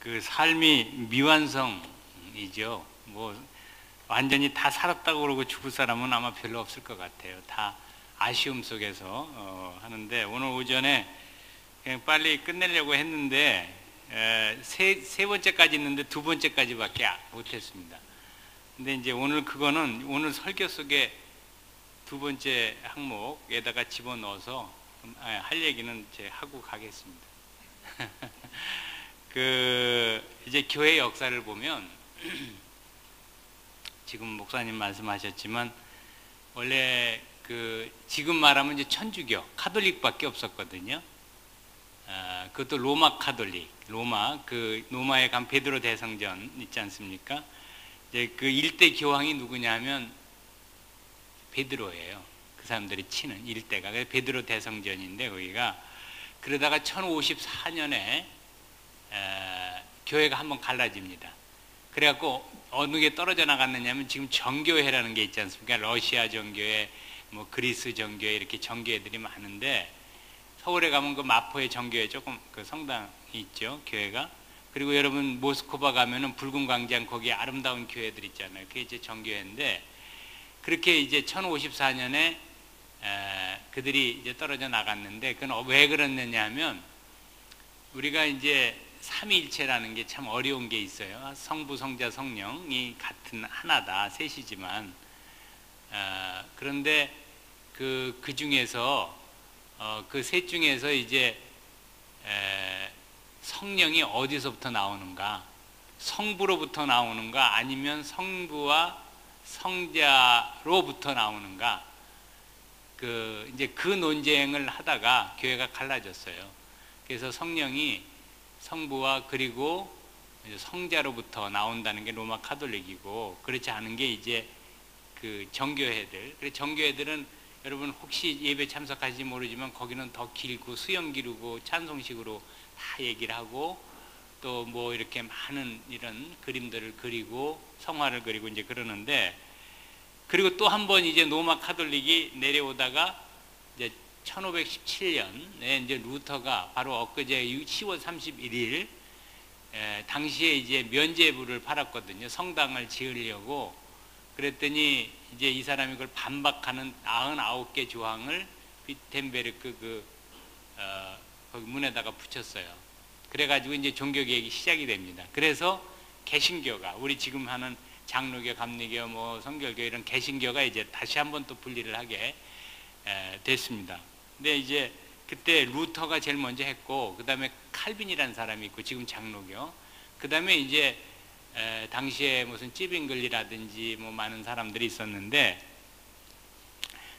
그 삶이 미완성이죠. 뭐 완전히 다 살았다고 그러고 죽을 사람은 아마 별로 없을 것 같아요. 다 아쉬움 속에서 하는데, 오늘 오전에 그냥 빨리 끝내려고 했는데 세 번째까지 있는데 두 번째까지밖에 못했습니다. 근데 이제 오늘 그거는 오늘 설교 속에 두 번째 항목에다가 집어넣어서 할 얘기는 이제 하고 가겠습니다. 이제 교회 역사를 보면 지금 목사님 말씀하셨지만 원래 지금 말하면 이제 천주교 카톨릭밖에 없었거든요. 그것도 로마 카톨릭, 로마에 간 베드로 대성전 있지 않습니까? 이제 그 일대 교황이 누구냐 하면 베드로예요. 그 사람들이 치는 일대가 베드로 대성전인데, 거기가 그러다가 1054년에 교회가 한번 갈라집니다. 그래갖고 어느 게 떨어져 나갔느냐면 지금 정교회라는 게 있지 않습니까? 러시아 정교회, 뭐 그리스 정교회, 이렇게 정교회들이 많은데, 서울에 가면 그 마포의 정교회 조금 그 성당이 있죠, 교회가. 그리고 여러분 모스크바 가면은 붉은 광장 거기에 아름다운 교회들 있잖아요. 그게 이제 정교회인데, 그렇게 이제 1054년에 그들이 이제 떨어져 나갔는데, 그건 왜 그랬느냐 하면, 우리가 이제 삼위일체라는 게 참 어려운 게 있어요. 성부, 성자, 성령이 같은 하나다, 셋이지만 그런데 그 중에서 그 셋 중에서 이제 성령이 어디서부터 나오는가, 성부로부터 나오는가 아니면 성부와 성자로부터 나오는가, 이제 그 논쟁을 하다가 교회가 갈라졌어요. 그래서 성령이 성부와 그리고 성자로부터 나온다는 게 로마 카톨릭이고, 그렇지 않은 게 이제 그 정교회들. 그래서 정교회들은 여러분 혹시 예배 참석하실지 모르지만 거기는 더 길고 수영 기르고 찬송식으로 다 얘기를 하고, 또 뭐 이렇게 많은 이런 그림들을 그리고 성화를 그리고 이제 그러는데, 그리고 또 한 번 이제 로마 카톨릭이 내려오다가 이제 1517년에 이제 루터가 바로 엊그제 10월 31일 당시에 이제 면죄부를 팔았거든요. 성당을 지으려고. 그랬더니 이제 이 사람이 그걸 반박하는 99개 조항을 비텐베르크 거기 문에다가 붙였어요. 그래가지고 이제 종교개혁이 시작이 됩니다. 그래서 개신교가, 우리 지금 하는 장로교, 감리교, 뭐 성결교 이런 개신교가 이제 다시 한번 또 분리를 하게 됐습니다. 근데 이제 그때 루터가 제일 먼저 했고, 그 다음에 칼빈이라는 사람이 있고, 지금 장로교, 그 다음에 이제 당시에 무슨 찌빙글리라든지 뭐 많은 사람들이 있었는데,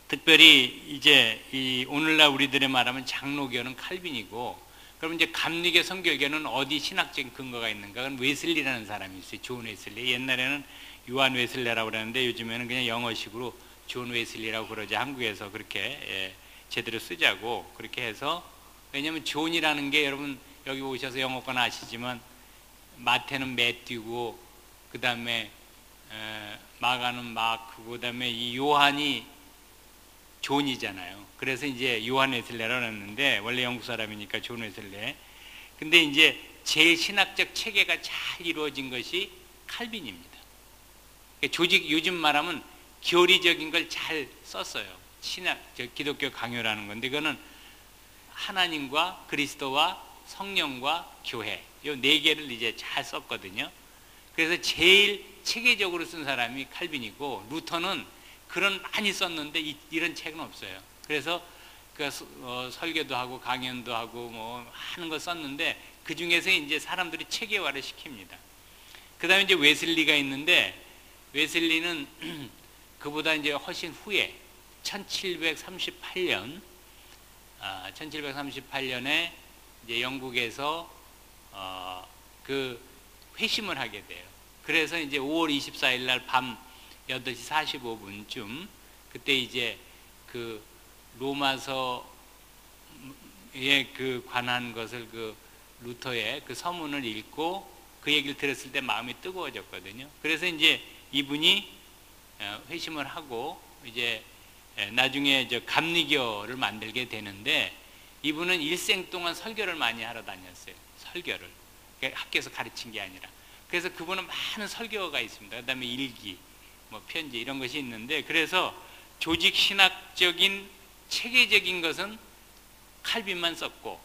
특별히 이제 이 오늘날 우리들의 말하면 장로교는 칼빈이고, 그럼 이제 감리교, 성결교는 어디 신학적인 근거가 있는가? 그건 웨슬리라는 사람이 있어요. 존 웨슬리. 옛날에는 요한 웨슬리라고 그러는데 요즘에는 그냥 영어식으로 존 웨슬리라고 그러죠. 한국에서 그렇게 제대로 쓰자고 그렇게 해서. 왜냐하면 존이라는 게 여러분 여기 오셔서 영어권 아시지만 마태는 매튜고, 그 다음에 마가는 마크고, 그 다음에 이 요한이 존이잖아요. 그래서 이제 요한 웨슬레라고 했는데, 원래 영국 사람이니까 존 웨슬레. 근데 이제 제일 신학적 체계가 잘 이루어진 것이 칼빈입니다. 조직, 요즘 말하면 교리적인 걸 잘 썼어요. 기독교 강요라는 건데, 그거는 하나님과 그리스도와 성령과 교회, 요 네 개를 이제 잘 썼거든요. 그래서 제일 체계적으로 쓴 사람이 칼빈이고, 루터는 그런 많이 썼는데 이런 책은 없어요. 그래서 설교도 하고 강연도 하고 뭐 하는 거 썼는데, 그 중에서 이제 사람들이 체계화를 시킵니다. 그 다음에 이제 웨슬리가 있는데, 웨슬리는 그보다 이제 훨씬 후에 1738년에 이제 영국에서 그 회심을 하게 돼요. 그래서 이제 5월 24일 날 밤 8시 45분쯤 그때 이제 그 로마서에 그 관한 것을 그 루터의 그 서문을 읽고 그 얘기를 들었을 때 마음이 뜨거워졌거든요. 그래서 이제 이분이 회심을 하고 이제 나중에 감리교를 만들게 되는데, 이분은 일생 동안 설교를 많이 하러 다녔어요. 설교를. 학교에서 가르친 게 아니라. 그래서 그분은 많은 설교가 있습니다. 그 다음에 일기, 뭐 편지 이런 것이 있는데, 그래서 조직 신학적인 체계적인 것은 칼빈만 썼고,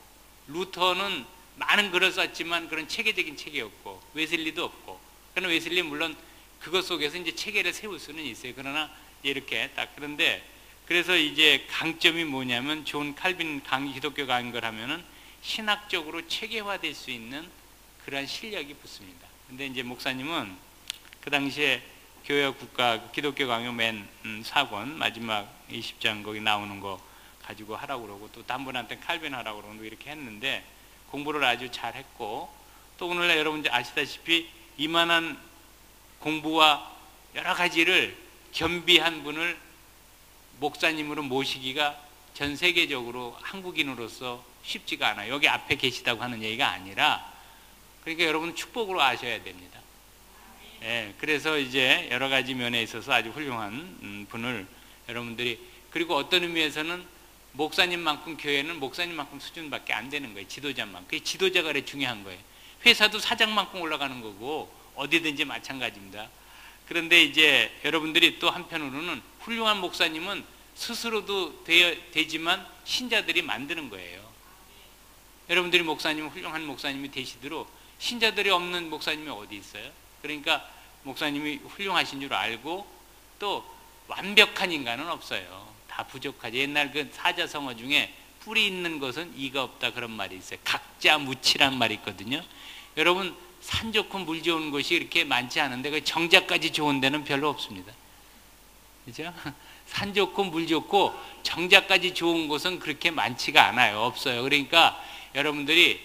루터는 많은 글을 썼지만 그런 체계적인 책이 없고, 웨슬리도 없고. 그러나 웨슬리 물론 그것 속에서 이제 체계를 세울 수는 있어요. 그러나 이렇게 딱. 그런데 그래서 이제 강점이 뭐냐면, 존 칼빈 기독교 강의를 하면은 신학적으로 체계화될 수 있는 그런 실력이 붙습니다. 근데 이제 목사님은 그 당시에 교회 국가 기독교 강요 맨 4권 마지막 20장 거기 나오는 거 가지고 하라고 그러고, 또 한 분한테 칼빈 하라고 그러고 이렇게 했는데 공부를 아주 잘했고, 또 오늘날 여러분 아시다시피 이만한 공부와 여러 가지를 겸비한 분을 목사님으로 모시기가 전 세계적으로 한국인으로서 쉽지가 않아요. 여기 앞에 계시다고 하는 얘기가 아니라, 그러니까 여러분 축복으로 아셔야 됩니다. 예, 그래서 이제 여러 가지 면에 있어서 아주 훌륭한 분을 여러분들이, 그리고 어떤 의미에서는 목사님만큼 교회는 목사님만큼 수준밖에 안 되는 거예요. 지도자만큼. 그게 지도자가 그래 중요한 거예요. 회사도 사장만큼 올라가는 거고 어디든지 마찬가지입니다. 그런데 이제 여러분들이 또 한편으로는 훌륭한 목사님은 스스로도 되지만 신자들이 만드는 거예요. 여러분들이 목사님, 훌륭한 목사님이 되시도록 신자들이 없는 목사님이 어디 있어요? 그러니까 목사님이 훌륭하신 줄 알고, 또 완벽한 인간은 없어요. 다 부족하지. 옛날 그 사자성어 중에 뿌리 있는 것은 이가 없다 그런 말이 있어요. 각자 무치란 말이 있거든요. 여러분 산 좋고 물 좋은 곳이 이렇게 많지 않은데 그 정자까지 좋은 데는 별로 없습니다. 그죠? 산 좋고 물 좋고 정자까지 좋은 곳은 그렇게 많지가 않아요. 없어요. 그러니까 여러분들이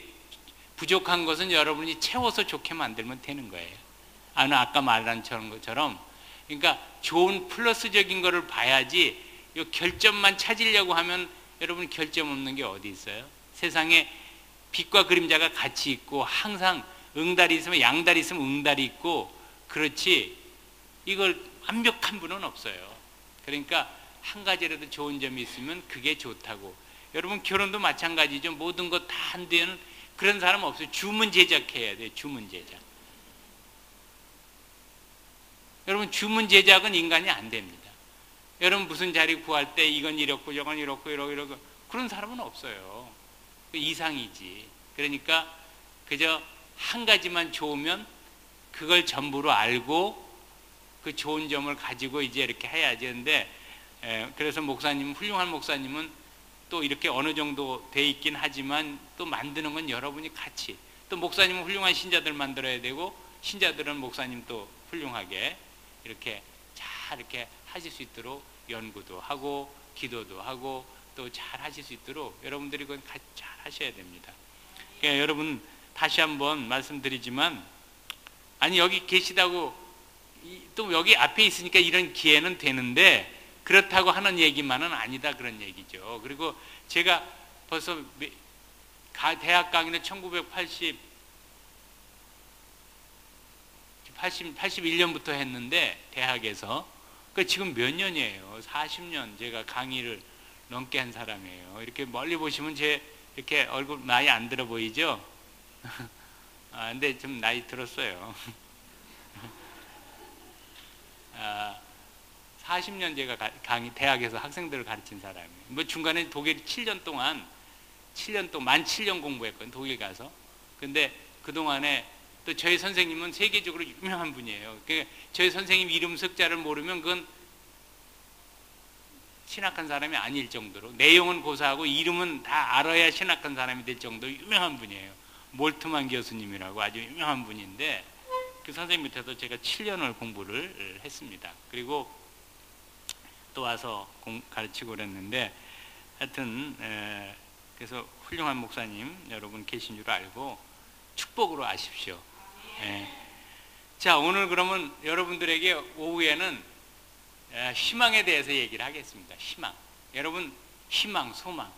부족한 것은 여러분이 채워서 좋게 만들면 되는 거예요. 아까 말한 것처럼, 그러니까 좋은 플러스적인 거를 봐야지, 이 결점만 찾으려고 하면 여러분 결점 없는 게 어디 있어요? 세상에 빛과 그림자가 같이 있고 항상 응달이 있으면 양달이 있으면 응달이 있고, 그렇지 이걸 완벽한 분은 없어요. 그러니까 한 가지라도 좋은 점이 있으면 그게 좋다고. 여러분 결혼도 마찬가지죠. 모든 것 다 한 뒤에는 그런 사람 없어요. 주문 제작해야 돼요. 주문 제작. 여러분 주문 제작은 인간이 안 됩니다. 여러분 무슨 자리 구할 때 이건 이렇고 저건 이렇고 이러고 그런 사람은 없어요. 이상이지. 그러니까 그저 한 가지만 좋으면 그걸 전부로 알고 그 좋은 점을 가지고 이제 이렇게 해야지. 근데 그래서 목사님, 훌륭한 목사님은 또 이렇게 어느 정도 돼 있긴 하지만 또 만드는 건 여러분이 같이, 또 목사님은 훌륭한 신자들 만들어야 되고 신자들은 목사님 또 훌륭하게 이렇게 잘 이렇게 하실 수 있도록 연구도 하고 기도도 하고 또 잘 하실 수 있도록 여러분들이 그건 잘 하셔야 됩니다. 그러니까 여러분 다시 한번 말씀드리지만, 아니 여기 계시다고 또 여기 앞에 있으니까 이런 기회는 되는데 그렇다고 하는 얘기만은 아니다 그런 얘기죠. 그리고 제가 벌써 대학 강의는 81년부터 했는데 대학에서, 그 지금 몇 년이에요? 40년 제가 강의를 넘게 한 사람이에요. 이렇게 멀리 보시면 제 이렇게 얼굴 나이 안 들어 보이죠? 근데 좀 나이 들었어요. 40년 제가 대학에서 학생들을 가르친 사람이에요. 뭐 중간에 독일 7년 동안 만 7년 공부했거든요. 독일 가서. 근데 그동안에 또 저희 선생님은 세계적으로 유명한 분이에요. 그러니까 저희 선생님 이름 석자를 모르면 그건 신학한 사람이 아닐 정도로, 내용은 고사하고 이름은 다 알아야 신학한 사람이 될 정도로 유명한 분이에요. 몰트만 교수님이라고 아주 유명한 분인데, 그 선생님 밑에서 제가 7년을 공부를 했습니다. 그리고 또 와서 가르치고 그랬는데, 하여튼 그래서 훌륭한 목사님 여러분 계신 줄 알고 축복으로 아십시오. 자, 오늘 그러면 여러분들에게 오후에는 희망에 대해서 얘기를 하겠습니다. 희망. 여러분 희망, 소망,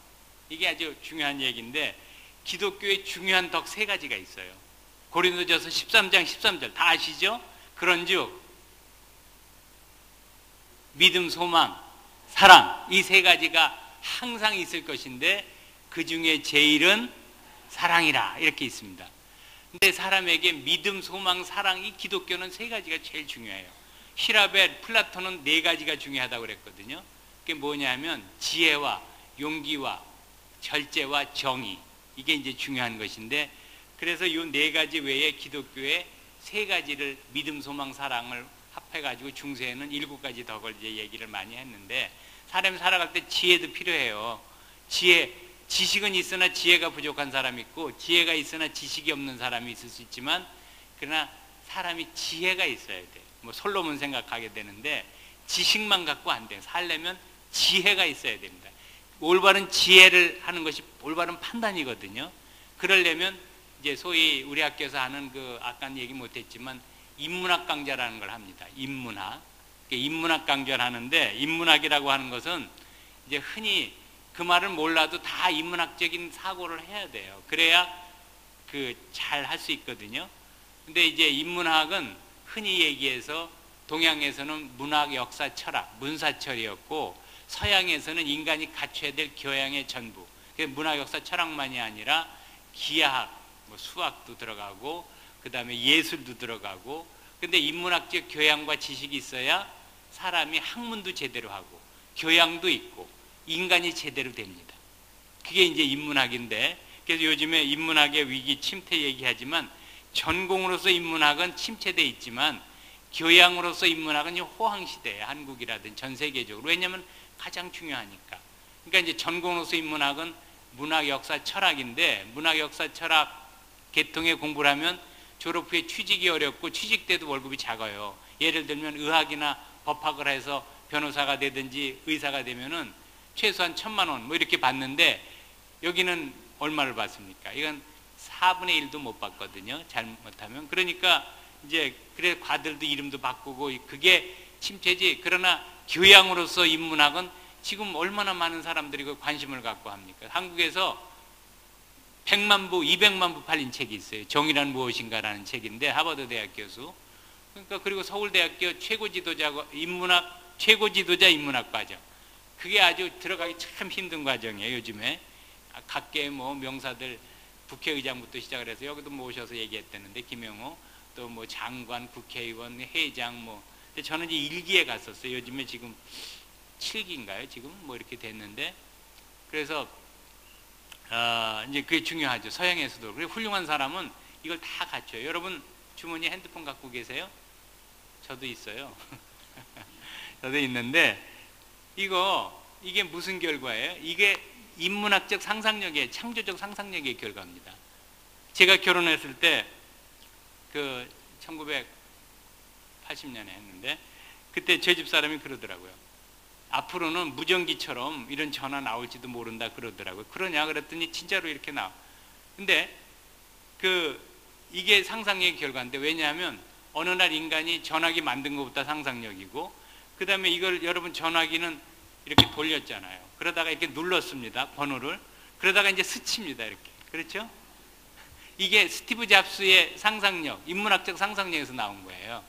이게 아주 중요한 얘기인데, 기독교의 중요한 덕 세 가지가 있어요. 고린도전서 13장 13절 다 아시죠? 그런즉 믿음, 소망, 사랑, 이 세 가지가 항상 있을 것인데 그 중에 제일은 사랑이라, 이렇게 있습니다. 근데 사람에게 믿음, 소망, 사랑, 이 기독교는 세 가지가 제일 중요해요.希腊의 플라톤은 네 가지가 중요하다고 그랬거든요. 그게 뭐냐면 지혜와 용기와 절제와 정의, 이게 이제 중요한 것인데, 그래서 이 네 가지 외에 기독교의 세 가지를 믿음, 소망, 사랑을 합해가지고 중세에는 7가지 덕을 이제 얘기를 많이 했는데, 사람이 살아갈 때 지혜도 필요해요. 지식은 있으나 지혜가 부족한 사람이 있고, 지혜가 있으나 지식이 없는 사람이 있을 수 있지만, 그러나 사람이 지혜가 있어야 돼. 뭐 솔로몬 생각하게 되는데, 지식만 갖고 안 돼요. 살려면 지혜가 있어야 됩니다. 올바른 지혜를 하는 것이 올바른 판단이거든요. 그러려면 이제 소위 우리 학교에서 하는 그 아까는 얘기 못했지만 인문학 강좌라는 걸 합니다. 인문학 강좌를 하는데, 인문학이라고 하는 것은 이제 흔히 그 말을 몰라도 다 인문학적인 사고를 해야 돼요. 그래야 그 잘 할 수 있거든요. 근데 이제 인문학은 흔히 얘기해서 동양에서는 문학, 역사, 철학, 문사철이었고, 서양에서는 인간이 갖춰야 될 교양의 전부. 문학, 역사, 철학만이 아니라 기하학, 뭐 수학도 들어가고, 그 다음에 예술도 들어가고. 근데 인문학적 교양과 지식이 있어야 사람이 학문도 제대로 하고, 교양도 있고, 인간이 제대로 됩니다. 그게 이제 인문학인데, 그래서 요즘에 인문학의 위기, 침체 얘기하지만, 전공으로서 인문학은 침체돼 있지만, 교양으로서 인문학은 호황시대예요. 한국이라든 전 세계적으로. 왜냐하면 가장 중요하니까. 그러니까 이제 전공으로서 인문학은 문학, 역사, 철학인데, 문학, 역사, 철학 계통의 공부를 하면 졸업 후에 취직이 어렵고, 취직 때도 월급이 작아요. 예를 들면 의학이나 법학을 해서 변호사가 되든지 의사가 되면은 최소한 1,000만 원 뭐 이렇게 받는데, 여기는 얼마를 받습니까? 이건 4분의 1도 못 받거든요. 잘못하면. 그러니까 이제 그래 과들도 이름도 바꾸고, 그게 침체지. 그러나 교양으로서 인문학은 지금 얼마나 많은 사람들이 그 관심을 갖고 합니까? 한국에서 100만 부, 200만 부 팔린 책이 있어요. 정의란 무엇인가라는 책인데, 하버드 대학 교수. 그러니까 그리고 서울대학교 최고 지도자 인문학 과정. 그게 아주 들어가기 참 힘든 과정이에요. 요즘에 각계 뭐 명사들, 국회의장부터 시작을 해서 여기도 모셔서 얘기했다는데, 김영호, 또 뭐 장관, 국회의원, 회장 뭐. 근데 저는 이제 1기에 갔었어요. 요즘에 지금 7기인가요? 지금 뭐 이렇게 됐는데, 그래서 이제 그게 중요하죠. 서양에서도. 그리고 훌륭한 사람은 이걸 다 갖춰요. 여러분 주머니에 핸드폰 갖고 계세요? 저도 있어요. 저도 있는데, 이게 무슨 결과예요? 이게 인문학적 상상력의, 창조적 상상력의 결과입니다. 제가 결혼했을 때 그 1980년에 했는데, 그때 제 집사람이 그러더라고요. 앞으로는 무전기처럼 이런 전화 나올지도 모른다 그러더라고요. 그러냐 그랬더니 진짜로 이렇게 나와. 근데 이게 상상력의 결과인데, 왜냐하면 어느 날 인간이 전화기 만든 것보다 상상력이고, 그 다음에 이걸 여러분 전화기는 이렇게 돌렸잖아요. 그러다가 이렇게 눌렀습니다. 번호를. 그러다가 이제 스칩니다. 이렇게. 그렇죠? 이게 스티브 잡스의 상상력, 인문학적 상상력에서 나온 거예요.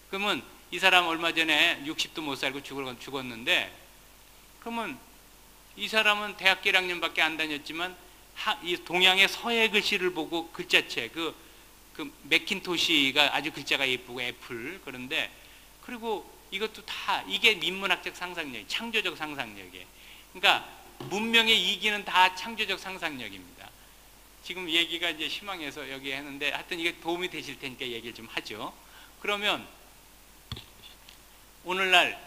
그러면 이 사람 얼마 전에 60도 못 살고 죽었는데, 그러면 이 사람은 대학교 1학년밖에 안 다녔지만 이 동양의 서예 글씨를 보고 글자체, 그 맥킨토시가 아주 글자가 예쁘고 애플, 그런데 그리고 이것도 다 이게 인문학적 상상력, 창조적 상상력이에요. 그러니까 문명의 이기는 다 창조적 상상력입니다. 지금 얘기가 이제 희망해서 여기 했는데, 하여튼 이게 도움이 되실 테니까 얘기를 좀 하죠. 그러면 오늘날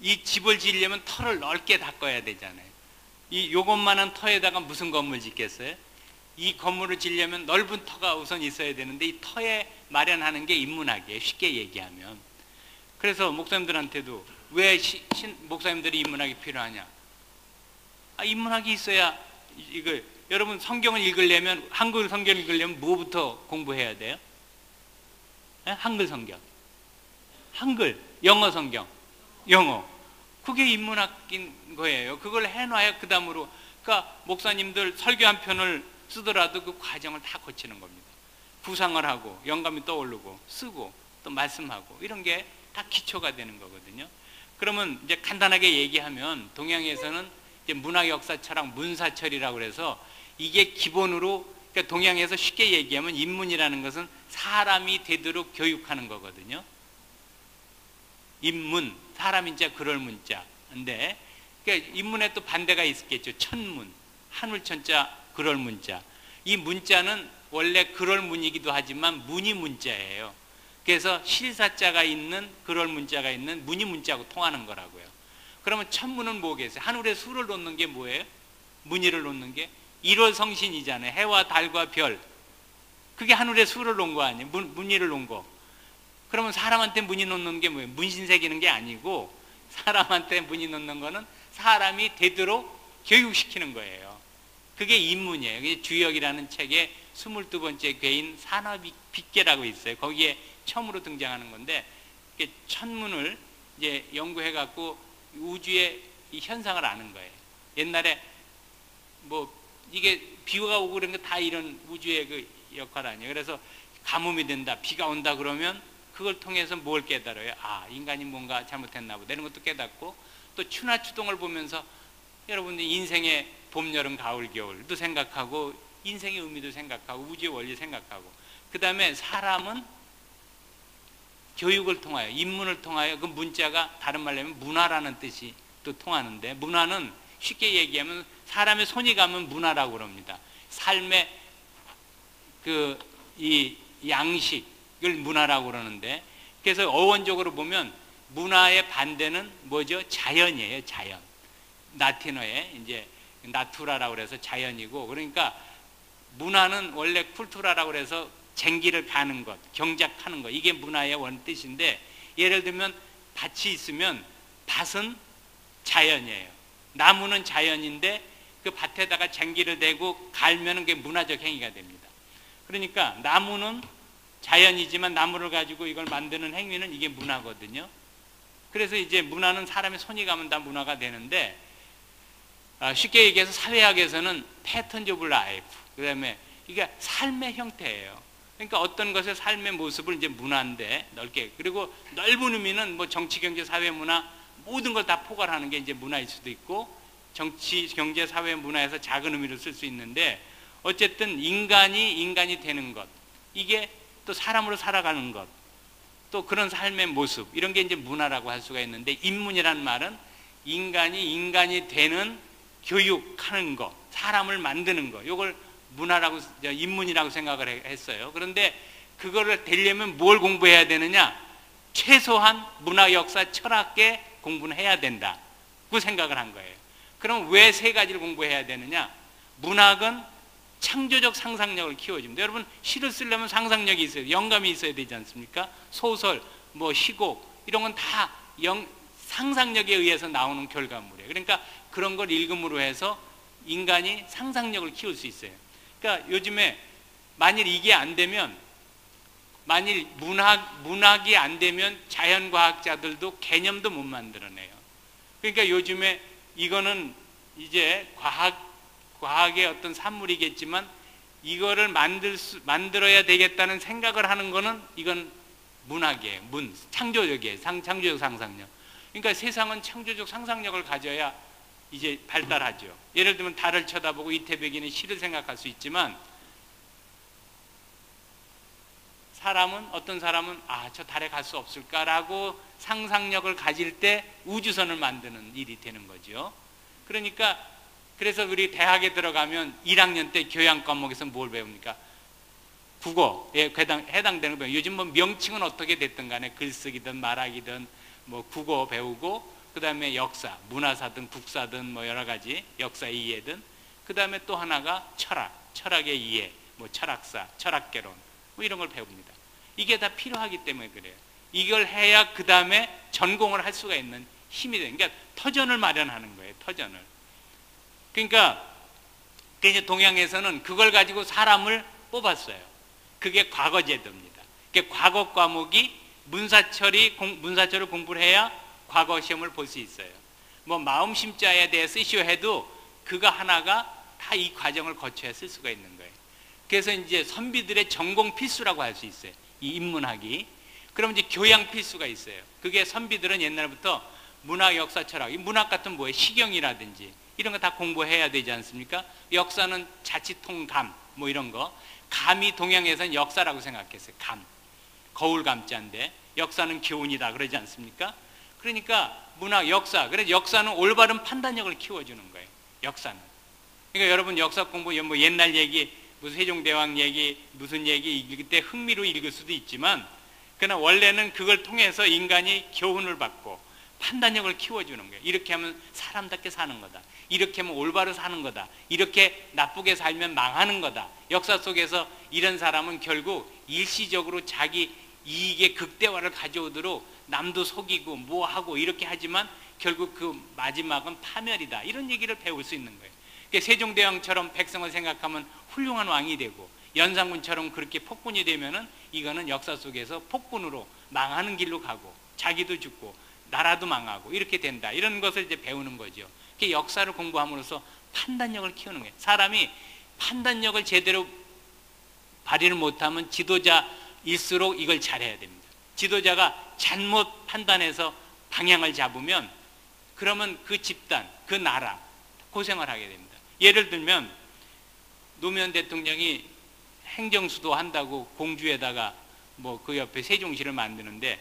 이 집을 지으려면 터를 넓게 닦아야 되잖아요. 요것만한 터에다가 무슨 건물 짓겠어요? 이 건물을 지으려면 넓은 터가 우선 있어야 되는데, 이 터에 마련하는 게 인문학이에요. 쉽게 얘기하면. 그래서 목사님들한테도 왜 목사님들이 인문학이 필요하냐? 인문학이 있어야 여러분 성경을 읽으려면, 한글 성경을 읽으려면 뭐부터 공부해야 돼요? 한글 성경. 한글, 영어 성경, 영어. 그게 인문학인 거예요. 그걸 해놔야 그 다음으로. 그러니까 목사님들 설교 한 편을 쓰더라도 그 과정을 다 거치는 겁니다. 구상을 하고 영감이 떠오르고 쓰고 또 말씀하고, 이런 게 다 기초가 되는 거거든요. 그러면 이제 간단하게 얘기하면, 동양에서는 이제 문학, 역사, 철학, 문사철이라고 해서 이게 기본으로 그러니까 동양에서 쉽게 얘기하면 인문이라는 것은 사람이 되도록 교육하는 거거든요. 인문, 사람인자 그럴 문자인데, 그러니까 인문에 또 반대가 있겠죠. 천문, 하늘천자 그럴 문자. 이 문자는 원래 그럴 문이기도 하지만 문이 문자예요. 그래서 실사자가 있는 그럴 문자가 있는 문이 문자하고 통하는 거라고요. 그러면 천문은 뭐겠어요? 하늘에 수를 놓는 게 뭐예요? 문의를 놓는 게 일월성신이잖아요. 해와 달과 별. 그게 하늘에 수를 놓은 거 아니에요? 문의를 놓은 거. 그러면 사람한테 문의 놓는 게 뭐예요? 문신 새기는 게 아니고, 사람한테 문의 놓는 거는 사람이 되도록 교육시키는 거예요. 그게 인문이에요. 그게 주역이라는 책에 22번째 괴인 산업빅계라고 있어요. 거기에 처음으로 등장하는 건데, 천문을 이제 연구해갖고 우주의 이 현상을 아는 거예요. 옛날에 뭐 이게 비가 오고 그런 거 다 이런 우주의 그 역할 아니에요. 그래서 가뭄이 된다, 비가 온다 그러면 그걸 통해서 뭘 깨달아요? 아, 인간이 뭔가 잘못했나 보다 이런 것도 깨닫고, 또 추나 추동을 보면서 여러분들 인생의 봄, 여름, 가을, 겨울도 생각하고 인생의 의미도 생각하고 우주의 원리 생각하고, 그 다음에 사람은 교육을 통하여, 인문을 통하여, 그 문자가 다른 말로 하면 문화라는 뜻이 또 통하는데, 문화는 쉽게 얘기하면 사람의 손이 가면 문화라고 그럽니다. 삶의 이 양식을 문화라고 그러는데, 그래서 어원적으로 보면 문화의 반대는 뭐죠? 자연이에요. 자연. 라틴어에 이제 나투라라고 그래서 자연이고, 그러니까 문화는 원래 쿨투라라고 그래서 쟁기를 가는 것, 경작하는 것, 이게 문화의 원뜻인데, 예를 들면 밭이 있으면 밭은 자연이에요. 나무는 자연인데 그 밭에다가 쟁기를 대고 갈면은 그게 문화적 행위가 됩니다. 그러니까 나무는 자연이지만 나무를 가지고 이걸 만드는 행위는 이게 문화거든요. 그래서 이제 문화는 사람의 손이 가면 다 문화가 되는데, 쉽게 얘기해서 사회학에서는 패턴 오브 라이프, 그 다음에 이게 삶의 형태예요. 그러니까 어떤 것의 삶의 모습을 이제 문화인데 넓게, 그리고 넓은 의미는 뭐 정치, 경제, 사회, 문화 모든 걸 다 포괄하는 게 이제 문화일 수도 있고, 정치, 경제, 사회, 문화에서 작은 의미로 쓸 수 있는데, 어쨌든 인간이 되는 것, 이게 또 사람으로 살아가는 것, 또 그런 삶의 모습, 이런 게 이제 문화라고 할 수가 있는데, 인문이라는 말은 인간이 되는 교육하는 거, 사람을 만드는 거, 이걸 문화라고, 인문이라고 생각을 했어요. 그런데 그거를 되려면 뭘 공부해야 되느냐? 최소한 문화, 역사, 철학계 공부는 해야 된다고 생각을 한 거예요. 그럼 왜 세 가지를 공부해야 되느냐? 문학은 창조적 상상력을 키워줍니다. 여러분, 시를 쓰려면 상상력이 있어요. 영감이 있어야 되지 않습니까? 소설, 뭐 시곡, 이런 건 다 상상력에 의해서 나오는 결과물이에요. 그러니까 그런 걸 읽음으로 해서 인간이 상상력을 키울 수 있어요. 그러니까 요즘에 만일 이게 안 되면, 만일 문학이 안 되면 자연과학자들도 개념도 못 만들어내요. 그러니까 요즘에 이거는 이제 과학의 어떤 산물이겠지만, 이거를 만들어야 되겠다는 생각을 하는 거는 이건 문학이에요. 창조적이에요. 창조적 상상력. 그러니까 세상은 창조적 상상력을 가져야 이제 발달하죠. 예를 들면 달을 쳐다보고 이태백이는 시를 생각할 수 있지만, 어떤 사람은 저 달에 갈 수 없을까라고 상상력을 가질 때 우주선을 만드는 일이 되는 거죠. 그러니까 그래서 우리 대학에 들어가면 1학년 때 교양 과목에서 뭘 배웁니까? 국어에 해당되는 거 배워요. 요즘 뭐 명칭은 어떻게 됐든 간에 글쓰기든 말하기든 뭐 국어 배우고, 그 다음에 역사, 문화사든 국사든 뭐 여러 가지 역사 이해든, 그 다음에 또 하나가 철학의 이해, 뭐 철학사, 철학개론, 뭐 이런 걸 배웁니다. 이게 다 필요하기 때문에 그래요. 이걸 해야 그 다음에 전공을 할 수가 있는 힘이 돼요. 그러니까 터전을 마련하는 거예요. 터전을. 그러니까 이제 동양에서는 그걸 가지고 사람을 뽑았어요. 그게 과거제도입니다. 그러니까 과거 과목이 문사철을 공부를 해야 과거 시험을 볼 수 있어요. 뭐 마음심자에 대해 쓰시오 해도 그거 하나가 다 이 과정을 거쳐야 쓸 수가 있는 거예요. 그래서 이제 선비들의 전공 필수라고 할 수 있어요. 이 인문학이. 그럼 이제 교양 필수가 있어요. 그게 선비들은 옛날부터 문학, 역사, 철학, 이 문학 같은 뭐예요? 시경이라든지 이런 거 다 공부해야 되지 않습니까? 역사는 자치통감, 뭐 이런 거. 감이 동양에서는 역사라고 생각했어요. 감. 거울 감자인데 역사는 교훈이다 그러지 않습니까? 그러니까 문학, 역사. 그래서 역사는 올바른 판단력을 키워주는 거예요. 역사는. 그러니까 여러분 역사 공부 뭐 옛날 얘기, 무슨 세종대왕 얘기, 무슨 얘기 읽을 때 흥미로 읽을 수도 있지만 그러나 원래는 그걸 통해서 인간이 교훈을 받고 판단력을 키워주는 거예요. 이렇게 하면 사람답게 사는 거다. 이렇게 하면 올바로 사는 거다. 이렇게 나쁘게 살면 망하는 거다. 역사 속에서 이런 사람은 결국 일시적으로 자기 이익의 극대화를 가져오도록 남도 속이고 뭐하고 이렇게 하지만 결국 그 마지막은 파멸이다. 이런 얘기를 배울 수 있는 거예요. 그러니까 세종대왕처럼 백성을 생각하면 훌륭한 왕이 되고 연산군처럼 그렇게 폭군이 되면은 이거는 역사 속에서 폭군으로 망하는 길로 가고 자기도 죽고 나라도 망하고 이렇게 된다. 이런 것을 이제 배우는 거죠. 역사를 공부함으로써 판단력을 키우는 거예요. 사람이 판단력을 제대로 발휘를 못하면 지도자일수록 이걸 잘해야 됩니다. 지도자가 잘못 판단해서 방향을 잡으면 그러면 그 집단, 그 나라 고생을 하게 됩니다. 예를 들면 노무현 대통령이 행정수도 한다고 공주에다가 뭐 그 옆에 세종시를 만드는데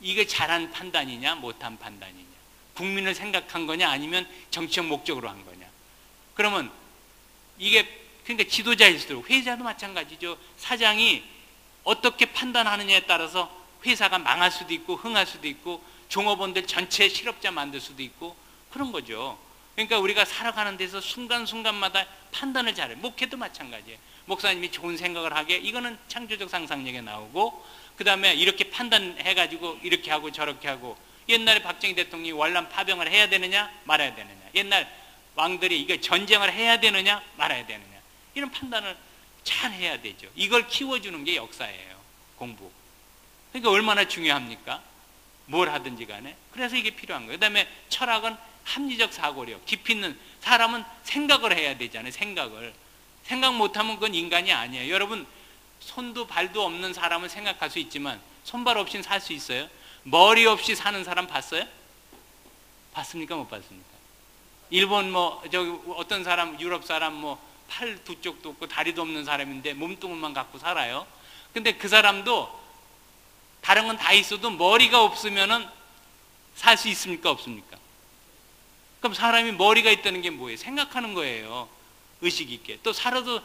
이게 잘한 판단이냐 못한 판단이냐, 국민을 생각한 거냐 아니면 정치적 목적으로 한 거냐. 그러면 이게 그러니까 지도자일수록, 회사도 마찬가지죠. 사장이 어떻게 판단하느냐에 따라서 회사가 망할 수도 있고 흥할 수도 있고 종업원들 전체 실업자 만들 수도 있고 그런 거죠. 그러니까 우리가 살아가는 데서 순간순간마다 판단을 잘해. 목회도 마찬가지예요. 목사님이 좋은 생각을 하게, 이거는 창조적 상상력에 나오고, 그 다음에 이렇게 판단해가지고 이렇게 하고 저렇게 하고. 옛날에 박정희 대통령이 월남 파병을 해야 되느냐 말아야 되느냐, 옛날 왕들이 이거 전쟁을 해야 되느냐 말아야 되느냐, 이런 판단을 잘 해야 되죠. 이걸 키워주는 게 역사예요. 공부. 그러니까 얼마나 중요합니까? 뭘 하든지 간에. 그래서 이게 필요한 거예요. 그 다음에 철학은 합리적 사고력, 깊이 있는, 사람은 생각을 해야 되잖아요. 생각 못하면 그건 인간이 아니에요. 여러분 손도 발도 없는 사람은 생각할 수 있지만 손발 없이는 살 수 있어요? 머리 없이 사는 사람 봤어요? 봤습니까? 못 봤습니까? 일본 뭐 저기 어떤 사람, 유럽 사람 뭐 팔 두 쪽도 없고 다리도 없는 사람인데 몸뚱이만 갖고 살아요. 근데 그 사람도 다른 건 다 있어도 머리가 없으면은 살 수 있습니까? 없습니까? 그럼 사람이 머리가 있다는 게 뭐예요? 생각하는 거예요. 의식 있게. 또 살아도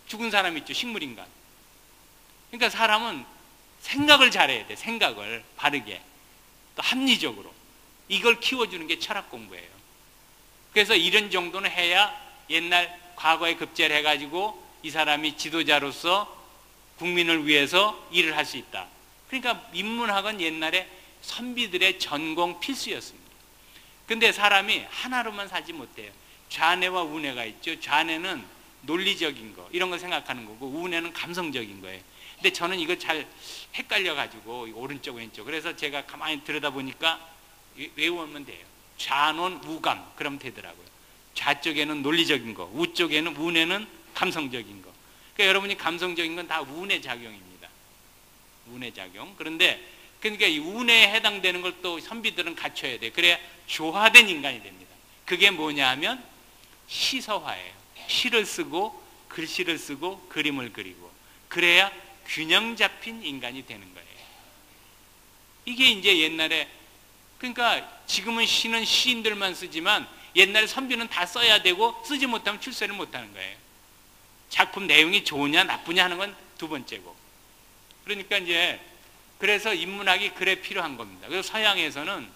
죽은 사람 있죠. 식물인간. 그러니까 사람은 생각을 잘해야 돼. 생각을 바르게. 또 합리적으로. 이걸 키워주는 게 철학 공부예요. 그래서 이런 정도는 해야 옛날 과거에 급제를 해가지고 이 사람이 지도자로서 국민을 위해서 일을 할 수 있다. 그러니까 인문학은 옛날에 선비들의 전공 필수였습니다. 근데 사람이 하나로만 살지 못해요. 좌뇌와 우뇌가 있죠. 좌뇌는 논리적인 거, 이런 걸 생각하는 거고, 우뇌는 감성적인 거예요. 근데 저는 이거 잘 헷갈려가지고 오른쪽 왼쪽, 그래서 제가 가만히 들여다보니까 외우면 돼요. 좌논 우감, 그러면 되더라고요. 좌쪽에는 논리적인 거, 우쪽에는 우뇌는 감성적인 거. 그러니까 여러분이 감성적인 건 다 우뇌 작용입니다. 우뇌 작용. 그런데 그러니까 이 우뇌에 해당되는 걸 또 선비들은 갖춰야 돼. 그래야 조화된 인간이 됩니다. 그게 뭐냐 하면 시서화예요. 시를 쓰고 글씨를 쓰고 그림을 그리고, 그래야 균형 잡힌 인간이 되는 거예요. 이게 이제 옛날에, 그러니까 지금은 시는 시인들만 쓰지만 옛날에 선비는 다 써야 되고 쓰지 못하면 출세를 못하는 거예요. 작품 내용이 좋으냐 나쁘냐 하는 건 두 번째고. 그러니까 이제 그래서 인문학이 그래 필요한 겁니다. 그래서 서양에서는